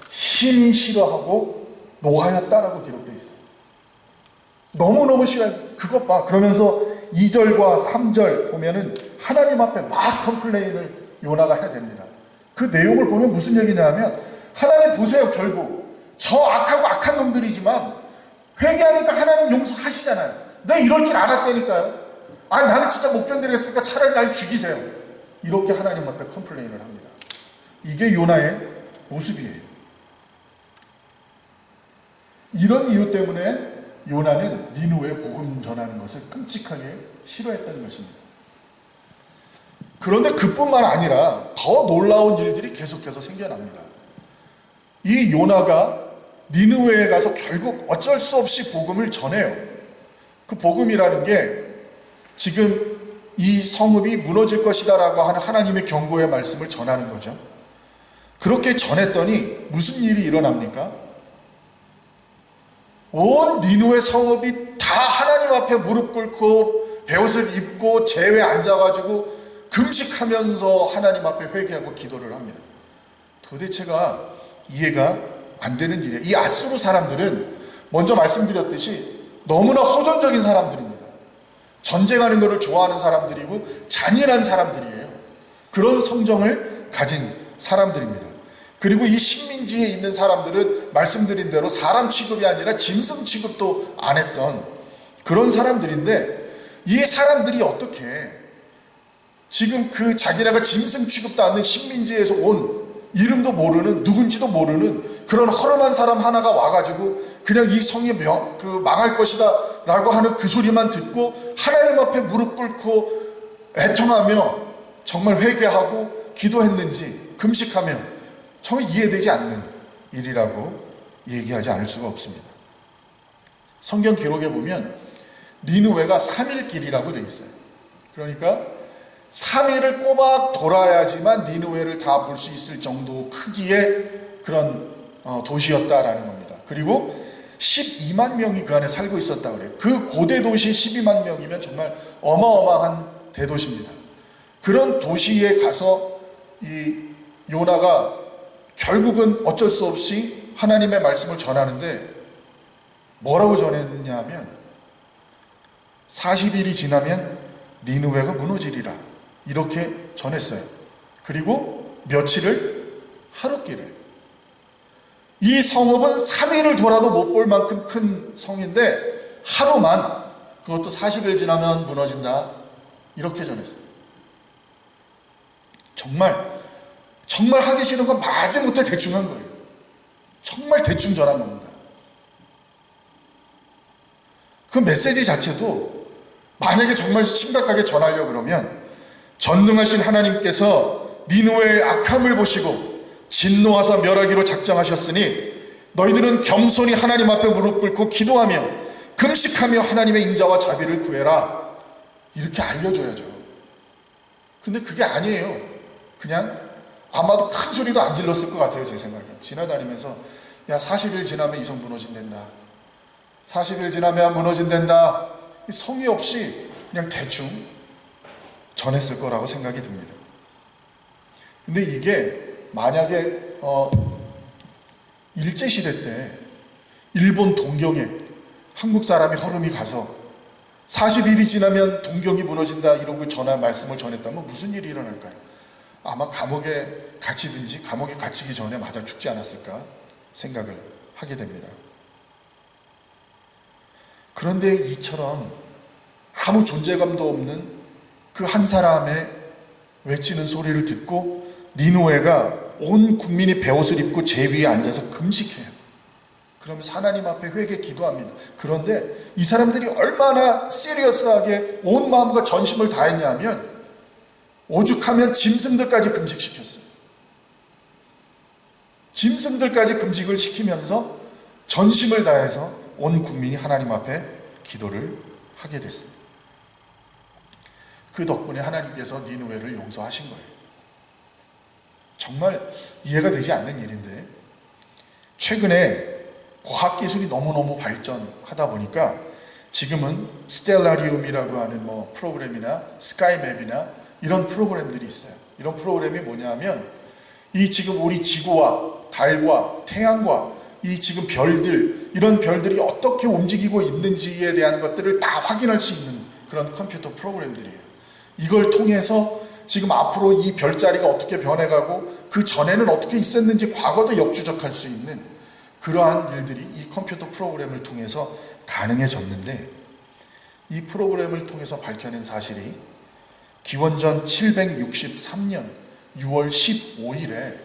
S3: 심히 싫어하고 노하였다라고 기록되어 있어요. 너무너무 싫어요. 그것 봐. 그러면서 2절과 3절 보면은 하나님 앞에 막 컴플레인을 요나가 해야 됩니다. 그 내용을 보면 무슨 얘기냐면, 하나님 보세요. 결국 저 악하고 악한 놈들이지만 회개하니까 하나님 용서하시잖아요. 내가 이럴 줄 알았다니까요. 나는 진짜 못 견디겠으니까 차라리 날 죽이세요. 이렇게 하나님 앞에 컴플레인을 합니다. 이게 요나의 모습이에요. 이런 이유 때문에 요나는 니누에 복음 전하는 것을 끔찍하게 싫어했던 것입니다. 그런데 그뿐만 아니라 더 놀라운 일들이 계속해서 생겨납니다. 이 요나가 니누에에 가서 결국 어쩔 수 없이 복음을 전해요. 그 복음이라는 게 지금 이 성읍이 무너질 것이다 라고 하는 하나님의 경고의 말씀을 전하는 거죠. 그렇게 전했더니 무슨 일이 일어납니까? 온 니누의 성읍이 다 하나님 앞에 무릎 꿇고 베옷을 입고 재회에 앉아가지고 금식하면서 하나님 앞에 회개하고 기도를 합니다. 도대체가 이해가 안 되는 일이에요. 이 아수르 사람들은 먼저 말씀드렸듯이 너무나 호전적인 사람들입니다. 전쟁하는 것을 좋아하는 사람들이고 잔인한 사람들이에요. 그런 성정을 가진 사람들입니다. 그리고 이 식민지에 있는 사람들은 말씀드린 대로 사람 취급이 아니라 짐승 취급도 안 했던 그런 사람들인데, 이 사람들이 어떻게 지금 그 자기네가 짐승 취급도 않는 식민지에서 온 이름도 모르는, 누군지도 모르는 그런 허름한 사람 하나가 와가지고 그냥 이 성이 망할 것이다 라고 하는 그 소리만 듣고 하나님 앞에 무릎 꿇고 애통하며 정말 회개하고 기도했는지, 금식하며 정말 이해되지 않는 일이라고 얘기하지 않을 수가 없습니다. 성경 기록에 보면 니느웨가 3일 길이라고 되어 있어요. 그러니까 3일을 꼬박 돌아야지만 니느웨를 다 볼 수 있을 정도 크기의 그런 도시였다라는 겁니다. 그리고 12만 명이 그 안에 살고 있었다고 그래요. 그 고대 도시 12만 명이면 정말 어마어마한 대도시입니다. 그런 도시에 가서 이 요나가 결국은 어쩔 수 없이 하나님의 말씀을 전하는데 뭐라고 전했냐 하면 40일이 지나면 니느웨가 무너지리라 이렇게 전했어요. 그리고 며칠을 하루길을 이 성읍은 3일을 돌아도 못 볼 만큼 큰 성인데 하루만 그것도 40일 지나면 무너진다 이렇게 전했어요. 정말 하기 싫은 건 마지못해 대충 한 거예요. 정말 대충 전한 겁니다. 그 메시지 자체도 만약에 정말 심각하게 전하려고 그러면 전능하신 하나님께서 니느웨의 악함을 보시고 진노하사 멸하기로 작정하셨으니 너희들은 겸손히 하나님 앞에 무릎 꿇고 기도하며 금식하며 하나님의 인자와 자비를 구해라 이렇게 알려줘야죠. 근데 그게 아니에요. 그냥 아마도 큰 소리도 안 질렀을 것 같아요. 제 생각에 지나다니면서 야 40일 지나면 이 성 무너진댄다 40일 지나면 무너진댄다 성의 없이 그냥 대충 전했을 거라고 생각이 듭니다. 근데 이게 만약에 일제시대 때 일본 동경에 한국 사람이 허름이 가서 40일이 지나면 동경이 무너진다 이러고 말씀을 전했다면 무슨 일이 일어날까요? 아마 감옥에 갇히든지 감옥에 갇히기 전에 맞아 죽지 않았을까 생각을 하게 됩니다. 그런데 이처럼 아무 존재감도 없는 그 한 사람의 외치는 소리를 듣고 니느웨가 온 국민이 베옷을 입고 제 위에 앉아서 금식해요. 그러면서 하나님 앞에 회개 기도합니다. 그런데 이 사람들이 얼마나 시리어스하게 온 마음과 전심을 다했냐 하면 오죽하면 짐승들까지 금식시켰어요. 짐승들까지 금식을 시키면서 전심을 다해서 온 국민이 하나님 앞에 기도를 하게 됐습니다. 그 덕분에 하나님께서 니느웨를 용서하신 거예요. 정말 이해가 되지 않는 일인데 최근에 과학기술이 너무너무 발전하다 보니까 지금은 스텔라리움이라고 하는 프로그램이나 스카이맵이나 이런 프로그램들이 있어요. 이런 프로그램이 뭐냐면 이 지금 우리 지구와 달과 태양과 이 지금 별들 이런 별들이 어떻게 움직이고 있는지에 대한 것들을 다 확인할 수 있는 그런 컴퓨터 프로그램들이에요. 이걸 통해서 지금 앞으로 이 별자리가 어떻게 변해가고 그 전에는 어떻게 있었는지 과거도 역추적할 수 있는 그러한 일들이 이 컴퓨터 프로그램을 통해서 가능해졌는데 이 프로그램을 통해서 밝혀낸 사실이 기원전 763년 6월 15일에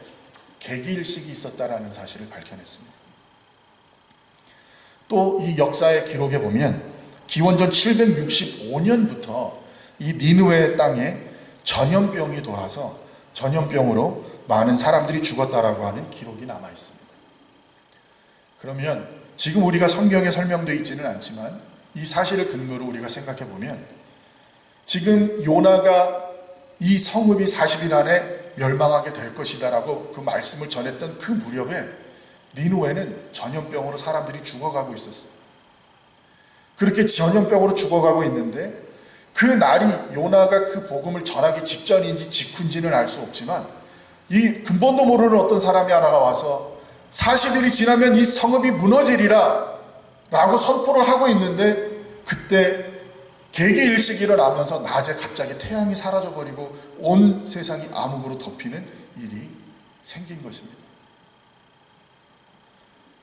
S3: 개기일식이 있었다라는 사실을 밝혀냈습니다. 또 이 역사의 기록에 보면 기원전 765년부터 이 니느웨 땅에 전염병이 돌아서 전염병으로 많은 사람들이 죽었다라고 하는 기록이 남아 있습니다. 그러면 지금 우리가 성경에 설명되어 있지는 않지만 이 사실을 근거로 우리가 생각해 보면 지금 요나가 이 성읍이 40일 안에 멸망하게 될 것이다라고 그 말씀을 전했던 그 무렵에 니느웨는 전염병으로 사람들이 죽어가고 있었어요. 그렇게 전염병으로 죽어가고 있는데 그 날이 요나가 그 복음을 전하기 직전인지 직후인지는 알 수 없지만 이 근본도 모르는 어떤 사람이 하나가 와서 40일이 지나면 이 성읍이 무너지리라 라고 선포를 하고 있는데 그때 개기일식이 일어나면서 낮에 갑자기 태양이 사라져버리고 온 세상이 암흑으로 덮이는 일이 생긴 것입니다.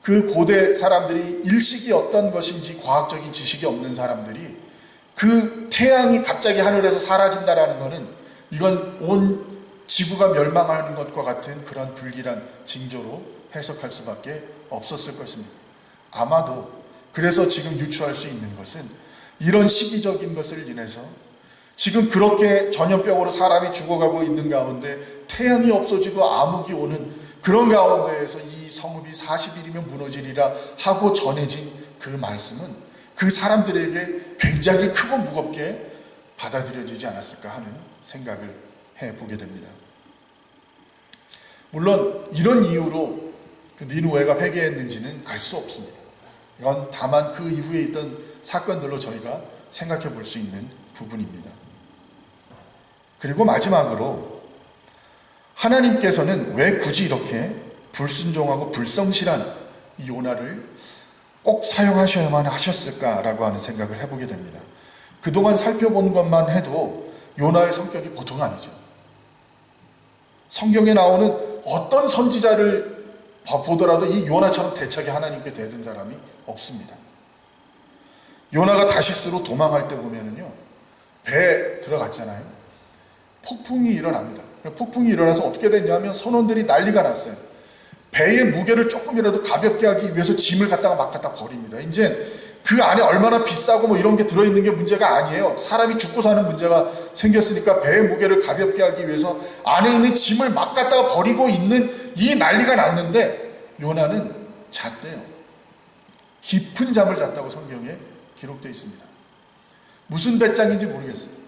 S3: 그 고대 사람들이 일식이 어떤 것인지 과학적인 지식이 없는 사람들이 그 태양이 갑자기 하늘에서 사라진다라는 것은 이건 온 지구가 멸망하는 것과 같은 그런 불길한 징조로 해석할 수밖에 없었을 것입니다. 아마도 그래서 지금 유추할 수 있는 것은 이런 시기적인 것을 인해서 지금 그렇게 전염병으로 사람이 죽어가고 있는 가운데 태양이 없어지고 암흑이 오는 그런 가운데에서 이 성읍이 40일이면 무너지리라 하고 전해진 그 말씀은 그 사람들에게 굉장히 크고 무겁게 받아들여지지 않았을까 하는 생각을 해보게 됩니다. 물론 이런 이유로 그 니느웨가 회개했는지는 알 수 없습니다. 이건 다만 그 이후에 있던 사건들로 저희가 생각해 볼 수 있는 부분입니다. 그리고 마지막으로 하나님께서는 왜 굳이 이렇게 불순종하고 불성실한 이 요나를 꼭 사용하셔야만 하셨을까라고 하는 생각을 해보게 됩니다. 그동안 살펴본 것만 해도 요나의 성격이 보통 아니죠. 성경에 나오는 어떤 선지자를 보더라도 이 요나처럼 대차게 하나님께 대든 사람이 없습니다. 요나가 다시스로 도망할 때 보면은요, 배에 들어갔잖아요. 폭풍이 일어납니다. 폭풍이 일어나서 어떻게 됐냐면 선원들이 난리가 났어요. 배의 무게를 조금이라도 가볍게 하기 위해서 짐을 갖다가 막 갖다 버립니다. 이제 그 안에 얼마나 비싸고 뭐 이런 게 들어있는 게 문제가 아니에요. 사람이 죽고 사는 문제가 생겼으니까 배의 무게를 가볍게 하기 위해서 안에 있는 짐을 막 갖다가 버리고 있는 이 난리가 났는데 요나는 잤대요. 깊은 잠을 잤다고 성경에 기록되어 있습니다. 무슨 배짱인지 모르겠어요.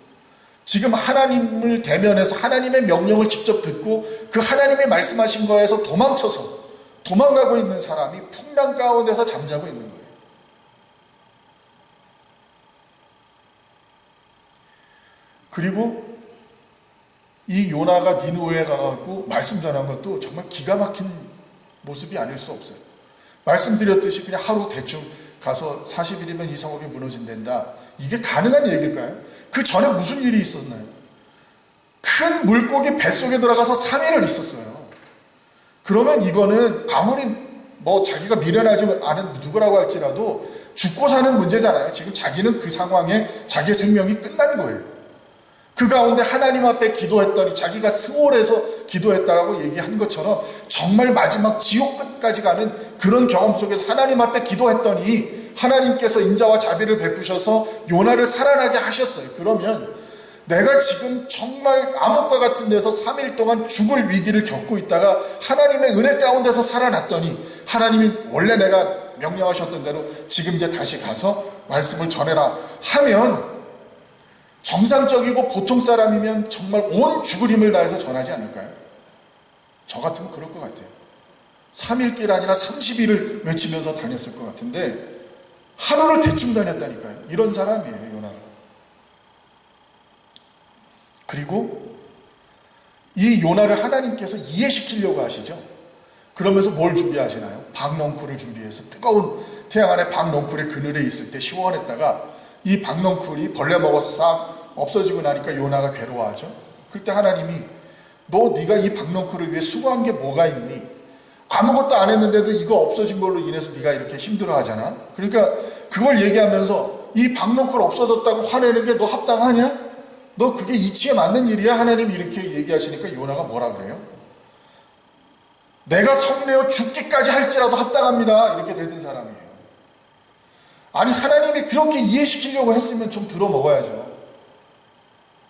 S3: 지금 하나님을 대면해서 하나님의 명령을 직접 듣고 그 하나님의 말씀하신 거에서 도망가고 있는 사람이 풍랑 가운데서 잠자고 있는 거예요. 그리고 이 요나가 니느웨에 가고 말씀 전한 것도 정말 기가 막힌 모습이 아닐 수 없어요. 말씀드렸듯이 그냥 하루 대충 가서 40일이면 이 성읍이 무너진단다. 이게 가능한 얘기일까요? 그 전에 무슨 일이 있었나요? 큰 물고기 뱃속에 들어가서 3일을 있었어요. 그러면 이거는 아무리 뭐 자기가 미련하지 않은 누구라고 할지라도 죽고 사는 문제잖아요. 지금 자기는 그 상황에 자기의 생명이 끝난 거예요. 그 가운데 하나님 앞에 기도했더니 자기가 스몰에서 기도했다라고 얘기한 것처럼 정말 마지막 지옥 끝까지 가는 그런 경험 속에서 하나님 앞에 기도했더니 하나님께서 인자와 자비를 베푸셔서 요나를 살아나게 하셨어요. 그러면 내가 지금 정말 암흑과 같은 데서 3일 동안 죽을 위기를 겪고 있다가 하나님의 은혜 가운데서 살아났더니 하나님이 원래 내가 명령하셨던 대로 지금 이제 다시 가서 말씀을 전해라 하면 정상적이고 보통 사람이면 정말 온 죽을 힘을 다해서 전하지 않을까요? 저 같으면 그럴 것 같아요. 3일 길 아니라 30일을 외치면서 다녔을 것 같은데 하루를 대충 다녔다니까요. 이런 사람이에요, 요나가. 그리고 이 요나를 하나님께서 이해시키려고 하시죠. 그러면서 뭘 준비하시나요? 박넝쿨을 준비해서 뜨거운 태양 아래 박넝쿨의 그늘에 있을 때 시원했다가 이 박넝쿨이 벌레 먹어서 싹 없어지고 나니까 요나가 괴로워하죠. 그때 하나님이 너 네가 이 박넝쿨을 위해 수고한 게 뭐가 있니? 아무것도 안 했는데도 이거 없어진 걸로 인해서 네가 이렇게 힘들어하잖아. 그러니까 그걸 얘기하면서 이 박넝쿨 없어졌다고 화내는 게 너 합당하냐? 너 그게 이치에 맞는 일이야? 하나님이 이렇게 얘기하시니까 요나가 뭐라 그래요? 내가 성내어 죽기까지 할지라도 합당합니다. 이렇게 대든 사람이에요. 아니 하나님이 그렇게 이해시키려고 했으면 좀 들어먹어야죠.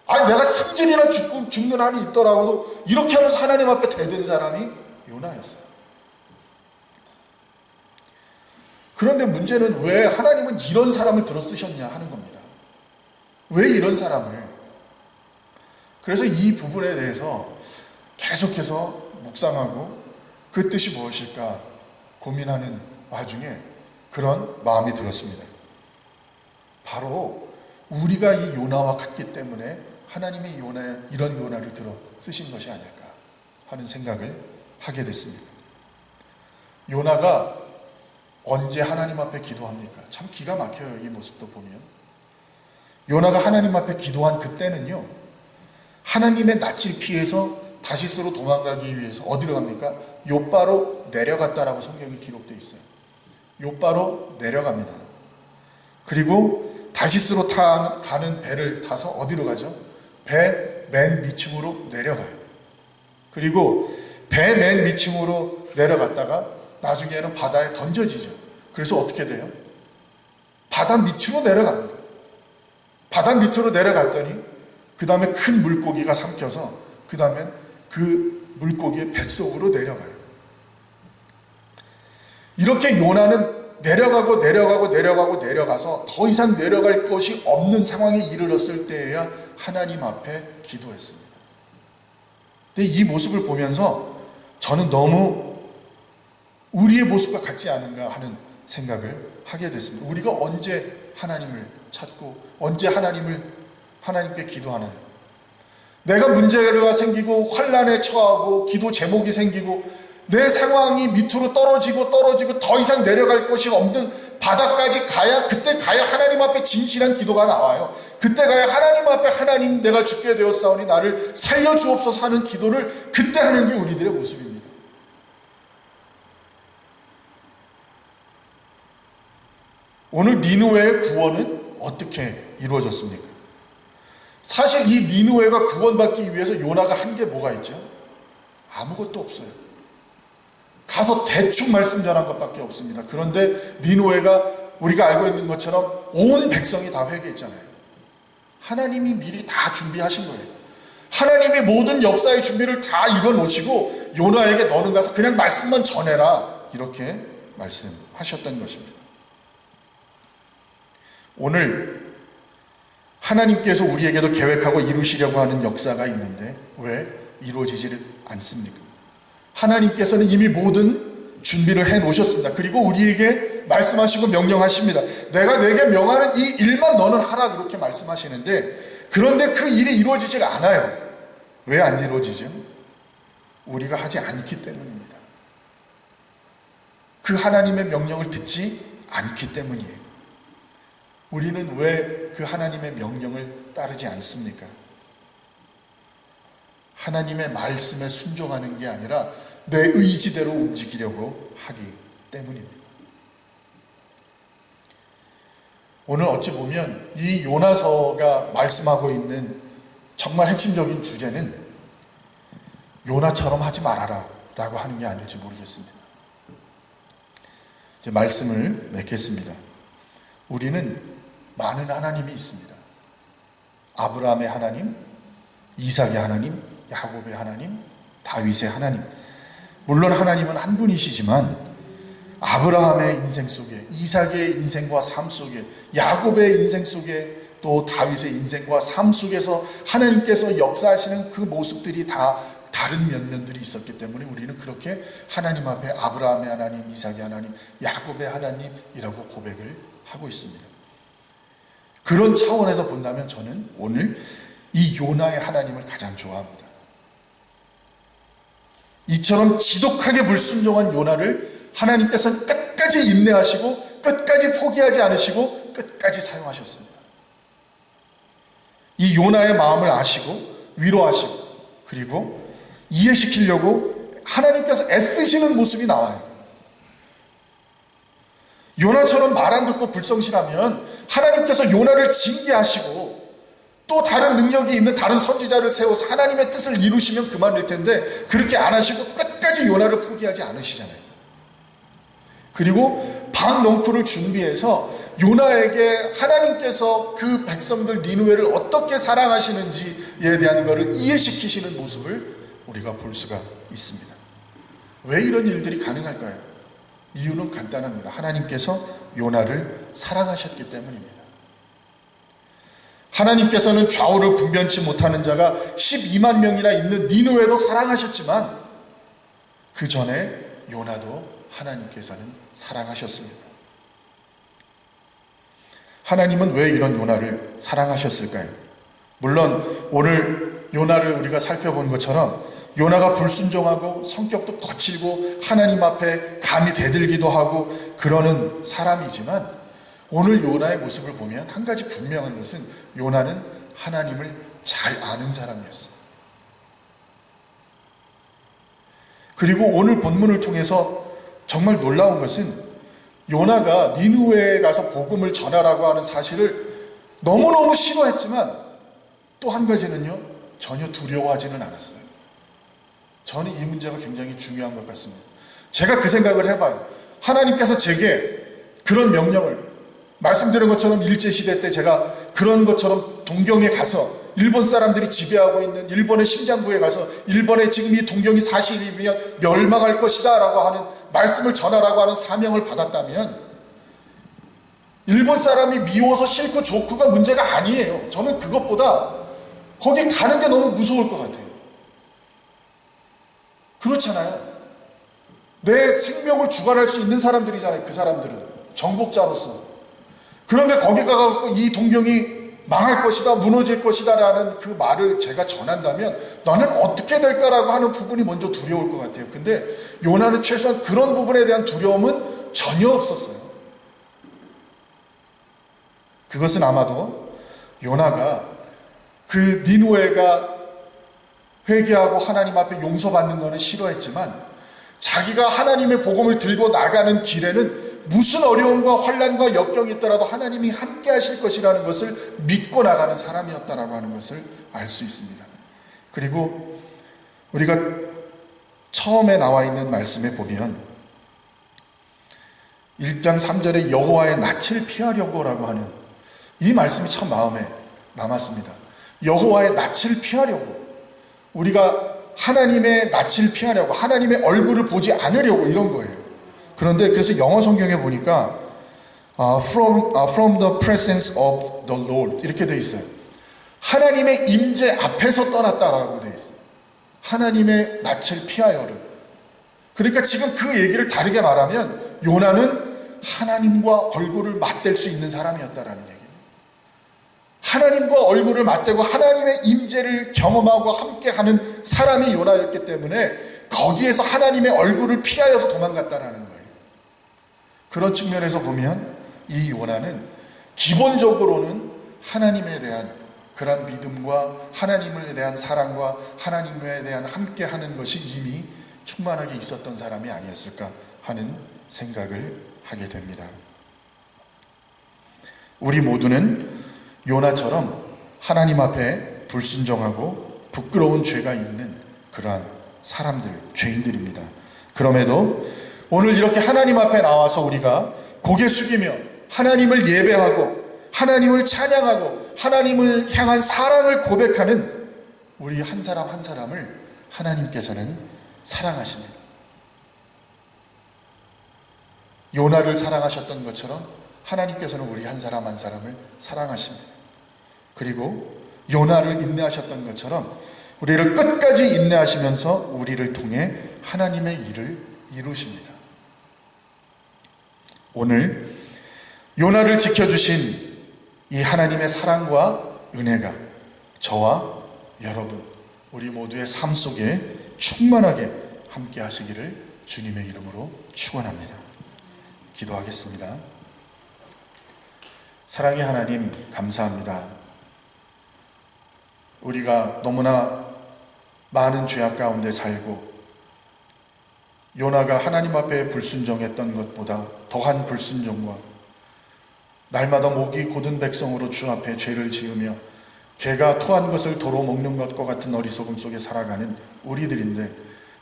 S3: 아니 내가 승진이나 죽는 한이 있더라고도 이렇게 하면서 하나님 앞에 대든 사람이 요나였어요. 그런데 문제는 왜 하나님은 이런 사람을 들어 쓰셨냐 하는 겁니다. 왜 이런 사람을? 그래서 이 부분에 대해서 계속해서 묵상하고 그 뜻이 무엇일까 고민하는 와중에 그런 마음이 들었습니다. 바로 우리가 이 요나와 같기 때문에 하나님이 이런 요나를 들어 쓰신 것이 아닐까 하는 생각을 하게 됐습니다. 요나가 언제 하나님 앞에 기도합니까? 참 기가 막혀요. 이 모습도 보면. 요나가 하나님 앞에 기도한 그때는요, 하나님의 낯을 피해서 다시스로 도망가기 위해서 어디로 갑니까? 욥바로 내려갔다라고 성경이 기록되어 있어요. 욥바로 내려갑니다. 그리고 다시스로 가는 배를 타서 어디로 가죠? 배 맨 밑층으로 내려가요. 그리고 배 맨 밑층으로 내려갔다가 나중에는 바다에 던져지죠. 그래서 어떻게 돼요? 바다 밑으로 내려갑니다. 바다 밑으로 내려갔더니 그 다음에 큰 물고기가 삼켜서 그 다음에 그 물고기의 뱃속으로 내려가요. 이렇게 요나는 내려가서 더 이상 내려갈 것이 없는 상황에 이르렀을 때에야 하나님 앞에 기도했습니다. 근데 이 모습을 보면서 저는 너무 우리의 모습과 같지 않은가 하는 생각을 하게 됐습니다. 우리가 언제 하나님을 찾고 언제 하나님께 기도하나요? 내가 문제가 생기고 환난에 처하고 기도 제목이 생기고 내 상황이 밑으로 떨어지고 더 이상 내려갈 것이 없는 바닥까지 그때 가야 하나님 앞에 진실한 기도가 나와요. 그때 가야 하나님 앞에 하나님 내가 죽게 되었사오니 나를 살려주옵소서 하는 기도를 그때 하는 게 우리들의 모습입니다. 오늘 니느웨의 구원은 어떻게 이루어졌습니까? 사실 이 니느웨가 구원받기 위해서 요나가 한 게 뭐가 있죠? 아무것도 없어요. 가서 대충 말씀 전한 것밖에 없습니다. 그런데 니느웨가 우리가 알고 있는 것처럼 온 백성이 다 회개했잖아요. 하나님이 미리 다 준비하신 거예요. 하나님이 모든 역사의 준비를 다 이뤄놓으시고 요나에게 너는 가서 그냥 말씀만 전해라 이렇게 말씀하셨던 것입니다. 오늘 하나님께서 우리에게도 계획하고 이루시려고 하는 역사가 있는데 왜 이루어지지를 않습니까? 하나님께서는 이미 모든 준비를 해 놓으셨습니다. 그리고 우리에게 말씀하시고 명령하십니다. 내가 내게 명하는 이 일만 너는 하라 그렇게 말씀하시는데 그런데 그 일이 이루어지질 않아요. 왜 안 이루어지죠? 우리가 하지 않기 때문입니다. 그 하나님의 명령을 듣지 않기 때문이에요. 우리는 왜 그 하나님의 명령을 따르지 않습니까? 하나님의 말씀에 순종하는 게 아니라 내 의지대로 움직이려고 하기 때문입니다. 오늘 어찌 보면 이 요나서가 말씀하고 있는 정말 핵심적인 주제는 요나처럼 하지 말아라 라고 하는 게 아닐지 모르겠습니다. 이제 말씀을 맺겠습니다. 우리는 많은 하나님이 있습니다. 아브라함의 하나님, 이삭의 하나님, 야곱의 하나님, 다윗의 하나님. 물론 하나님은 한 분이시지만 아브라함의 인생 속에, 이삭의 인생과 삶 속에, 야곱의 인생 속에, 또 다윗의 인생과 삶 속에서 하나님께서 역사하시는 그 모습들이 다 다른 면면들이 있었기 때문에 우리는 그렇게 하나님 앞에 아브라함의 하나님, 이삭의 하나님, 야곱의 하나님이라고 고백을 하고 있습니다. 그런 차원에서 본다면 저는 오늘 이 요나의 하나님을 가장 좋아합니다. 이처럼 지독하게 불순종한 요나를 하나님께서는 끝까지 인내하시고 끝까지 포기하지 않으시고 끝까지 사용하셨습니다. 이 요나의 마음을 아시고 위로하시고 그리고 이해시키려고 하나님께서 애쓰시는 모습이 나와요. 요나처럼 말 안 듣고 불성실하면 하나님께서 요나를 징계하시고 또 다른 능력이 있는 다른 선지자를 세워서 하나님의 뜻을 이루시면 그만일 텐데 그렇게 안 하시고 끝까지 요나를 포기하지 않으시잖아요. 그리고 방넝쿨을 준비해서 요나에게 하나님께서 그 백성들 니느웨를 어떻게 사랑하시는지에 대한 것을 이해시키시는 모습을 우리가 볼 수가 있습니다. 왜 이런 일들이 가능할까요? 이유는 간단합니다. 하나님께서 요나를 사랑하셨기 때문입니다. 하나님께서는 좌우를 분변치 못하는 자가 12만 명이나 있는 니느웨도 사랑하셨지만 그 전에 요나도 하나님께서는 사랑하셨습니다. 하나님은 왜 이런 요나를 사랑하셨을까요? 물론 오늘 요나를 우리가 살펴본 것처럼 요나가 불순종하고 성격도 거칠고 하나님 앞에 감히 대들기도 하고 그러는 사람이지만 오늘 요나의 모습을 보면 한 가지 분명한 것은 요나는 하나님을 잘 아는 사람이었어요. 그리고 오늘 본문을 통해서 정말 놀라운 것은 요나가 니느웨에 가서 복음을 전하라고 하는 사실을 너무너무 싫어했지만 또 한 가지는요, 전혀 두려워하지는 않았어요. 저는 이 문제가 굉장히 중요한 것 같습니다. 제가 그 생각을 해봐요. 하나님께서 제게 그런 명령을 말씀드린 것처럼 일제시대 때 제가 그런 것처럼 동경에 가서 일본 사람들이 지배하고 있는 일본의 심장부에 가서 일본의 지금 이 동경이 사실이면 멸망할 것이다 라고 하는 말씀을 전하라고 하는 사명을 받았다면 일본 사람이 미워서 싫고 좋고가 문제가 아니에요. 저는 그것보다 거기 가는 게 너무 무서울 것 같아요. 그렇잖아요. 내 생명을 주관할 수 있는 사람들이잖아요. 그 사람들은 정복자로서. 그런데 거기 가서 이 동경이 망할 것이다, 무너질 것이다 라는 그 말을 제가 전한다면 너는 어떻게 될까라고 하는 부분이 먼저 두려울 것 같아요. 근데 요나는 최소한 그런 부분에 대한 두려움은 전혀 없었어요. 그것은 아마도 요나가 그 니누에가 회개하고 하나님 앞에 용서받는 것은 싫어했지만 자기가 하나님의 복음을 들고 나가는 길에는 무슨 어려움과 환난과 역경이 있더라도 하나님이 함께 하실 것이라는 것을 믿고 나가는 사람이었다라고 하는 것을 알 수 있습니다. 그리고 우리가 처음에 나와 있는 말씀에 보면 1장 3절에 여호와의 낯을 피하려고라고 하는 이 말씀이 참 마음에 남았습니다. 여호와의 낯을 피하려고, 우리가 하나님의 낯을 피하려고, 하나님의 얼굴을 보지 않으려고 이런 거예요. 그런데 그래서 영어 성경에 보니까 from the presence of the Lord 이렇게 돼 있어요. 하나님의 임재 앞에서 떠났다라고 돼 있어요. 하나님의 낯을 피하여를. 그러니까 지금 그 얘기를 다르게 말하면 요나는 하나님과 얼굴을 맞댈 수 있는 사람이었다라는 얘기예요. 하나님과 얼굴을 맞대고 하나님의 임재를 경험하고 함께하는 사람이 요나였기 때문에 거기에서 하나님의 얼굴을 피하여서 도망갔다라는 거예요. 그런 측면에서 보면 이 요나는 기본적으로는 하나님에 대한 그런 믿음과 하나님에 대한 사랑과 하나님에 대한 함께하는 것이 이미 충만하게 있었던 사람이 아니었을까 하는 생각을 하게 됩니다. 우리 모두는 요나처럼 하나님 앞에 불순종하고 부끄러운 죄가 있는 그러한 사람들, 죄인들입니다. 그럼에도 오늘 이렇게 하나님 앞에 나와서 우리가 고개 숙이며 하나님을 예배하고 하나님을 찬양하고 하나님을 향한 사랑을 고백하는 우리 한 사람 한 사람을 하나님께서는 사랑하십니다. 요나를 사랑하셨던 것처럼 하나님께서는 우리 한 사람 한 사람을 사랑하십니다. 그리고 요나를 인내하셨던 것처럼 우리를 끝까지 인내하시면서 우리를 통해 하나님의 일을 이루십니다. 오늘 요나를 지켜주신 이 하나님의 사랑과 은혜가 저와 여러분 우리 모두의 삶 속에 충만하게 함께 하시기를 주님의 이름으로 축원합니다. 기도하겠습니다. 사랑의 하나님 감사합니다. 우리가 너무나 많은 죄악 가운데 살고 요나가 하나님 앞에 불순종했던 것보다 더한 불순종과 날마다 목이 고든 백성으로 주 앞에 죄를 지으며 개가 토한 것을 도로 먹는 것과 같은 어리석음 속에 살아가는 우리들인데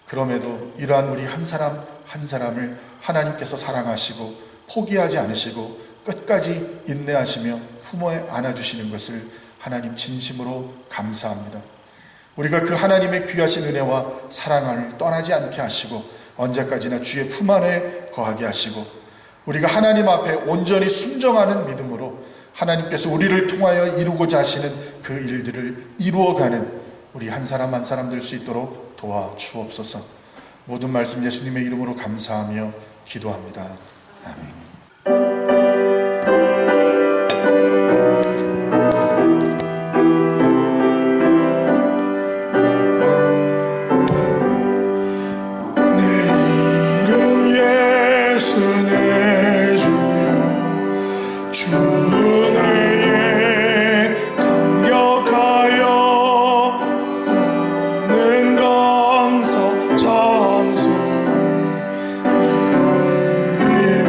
S3: 그럼에도 이러한 우리 한 사람 한 사람을 하나님께서 사랑하시고 포기하지 않으시고 끝까지 인내하시며 품어에 안아주시는 것을 하나님 진심으로 감사합니다. 우리가 그 하나님의 귀하신 은혜와 사랑을 떠나지 않게 하시고 언제까지나 주의 품 안에 거하게 하시고 우리가 하나님 앞에 온전히 순종하는 믿음으로 하나님께서 우리를 통하여 이루고자 하시는 그 일들을 이루어가는 우리 한 사람 한 사람 될 수 있도록 도와주옵소서. 모든 말씀 예수님의 이름으로 감사하며 기도합니다. 아멘.
S1: 감사 찬송 내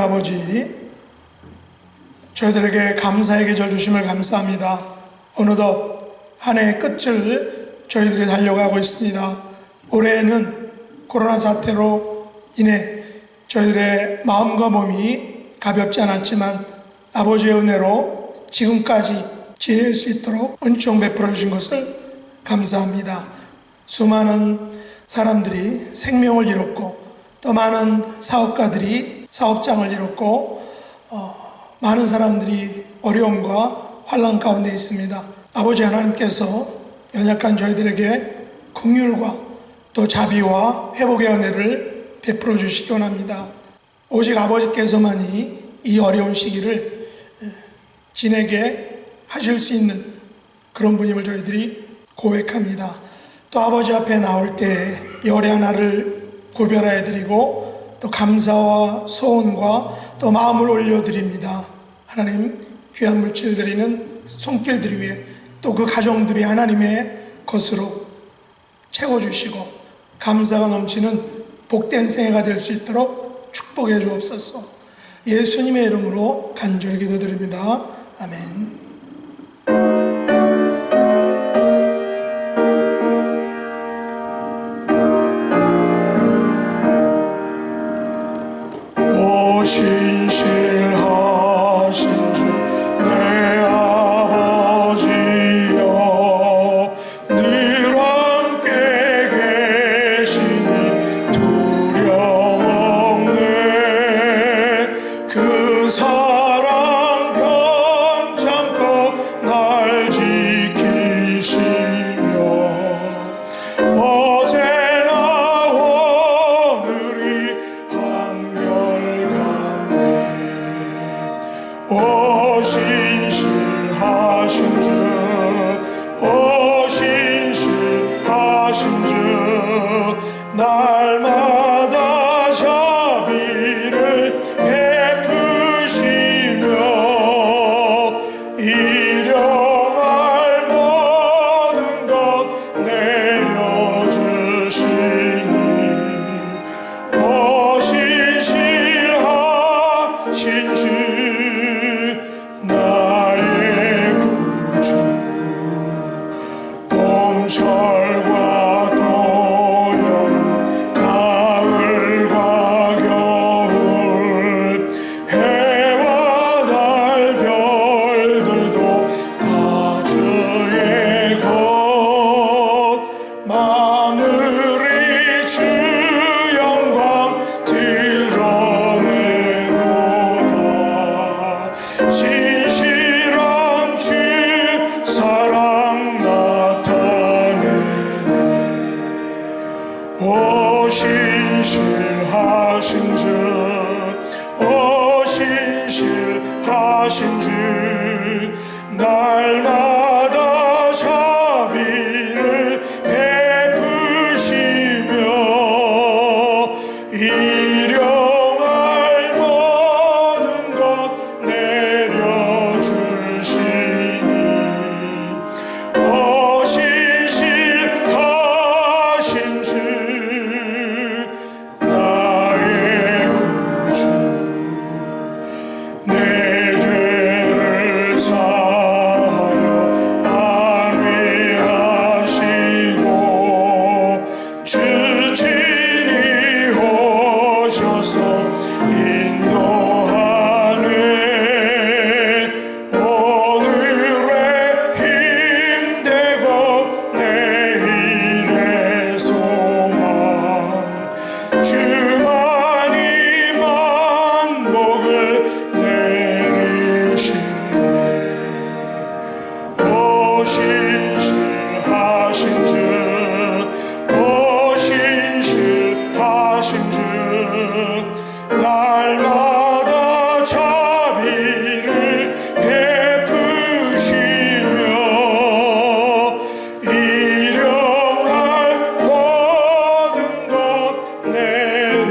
S1: 아버지, 저희들에게 감사의 계절 주심을 감사합니다. 어느덧 한 해의 끝을 저희들이 달려가고 있습니다. 올해에는 코로나 사태로 인해 저희들의 마음과 몸이 가볍지 않았지만 아버지의 은혜로 지금까지 지낼 수 있도록 은총 베풀어 주신 것을 감사합니다. 수많은 사람들이 생명을 잃었고 또 많은 사업가들이 사업장을 잃었고 많은 사람들이 어려움과 환난 가운데 있습니다. 아버지 하나님께서 연약한 저희들에게 긍휼과 또 자비와 회복의 은혜를 베풀어 주시기 원합니다. 오직 아버지께서만이 이 어려운 시기를 지내게 하실 수 있는 그런 분임을 저희들이 고백합니다. 또 아버지 앞에 나올 때 열의 하나를 구별하여 드리고 또 감사와 소원과 또 마음을 올려드립니다. 하나님, 귀한 물질 드리는 손길들 위해 또 그 가정들이 하나님의 것으로 채워주시고 감사가 넘치는 복된 생애가 될 수 있도록 축복해 주옵소서. 예수님의 이름으로 간절히 기도드립니다. 아멘.
S2: 신실하신 주 내 아버지여, 늘 함께 계시니 두려움 없네. 그 사랑 편찮고 날 지키시며 어제나 오늘이 한결같네. 오 신실하신 주, 오 신실하신 주, 날마다 자비를 베푸시며 일용할 모든 것 내려주시니 오 신실하신 주, 나의 구주. 봄철과 또염, 가을과 겨울, 해와 달 별들도 다 주의 것. 마무리 주 영광 드러내도다. 신실한 주 사랑 나타내네. 오 신실하신 주, 오 신실하신 주, 날마다 자비를 베푸시며 일용할 모든 것 내려주시니 오 신실하신 주, 나의 구주. 내 죄를 사하여 안위하시고 주 친히 오셔서 인도하네. 오늘의 힘되고 내일의 소망, 주만이 만복을 내리시네. 오 신실하신 주, 오 신실하신 주, 날마다 자비를 베푸시며 일용할 모든 것 내려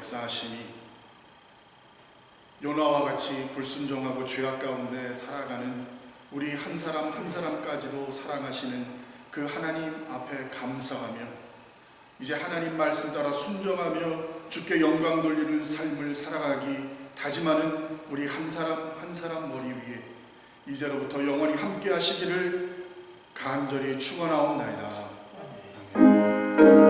S4: 역사하심이 요나와 같이 불순종하고 죄악 가운데 살아가는 우리 한 사람 한 사람까지도 사랑하시는 그 하나님 앞에 감사하며 이제 하나님 말씀 따라 순종하며 주께 영광 돌리는 삶을 살아가기 다짐하는 우리 한 사람 한 사람 머리 위에 이제로부터 영원히 함께 하시기를 간절히 축원하옵나이다. 아멘.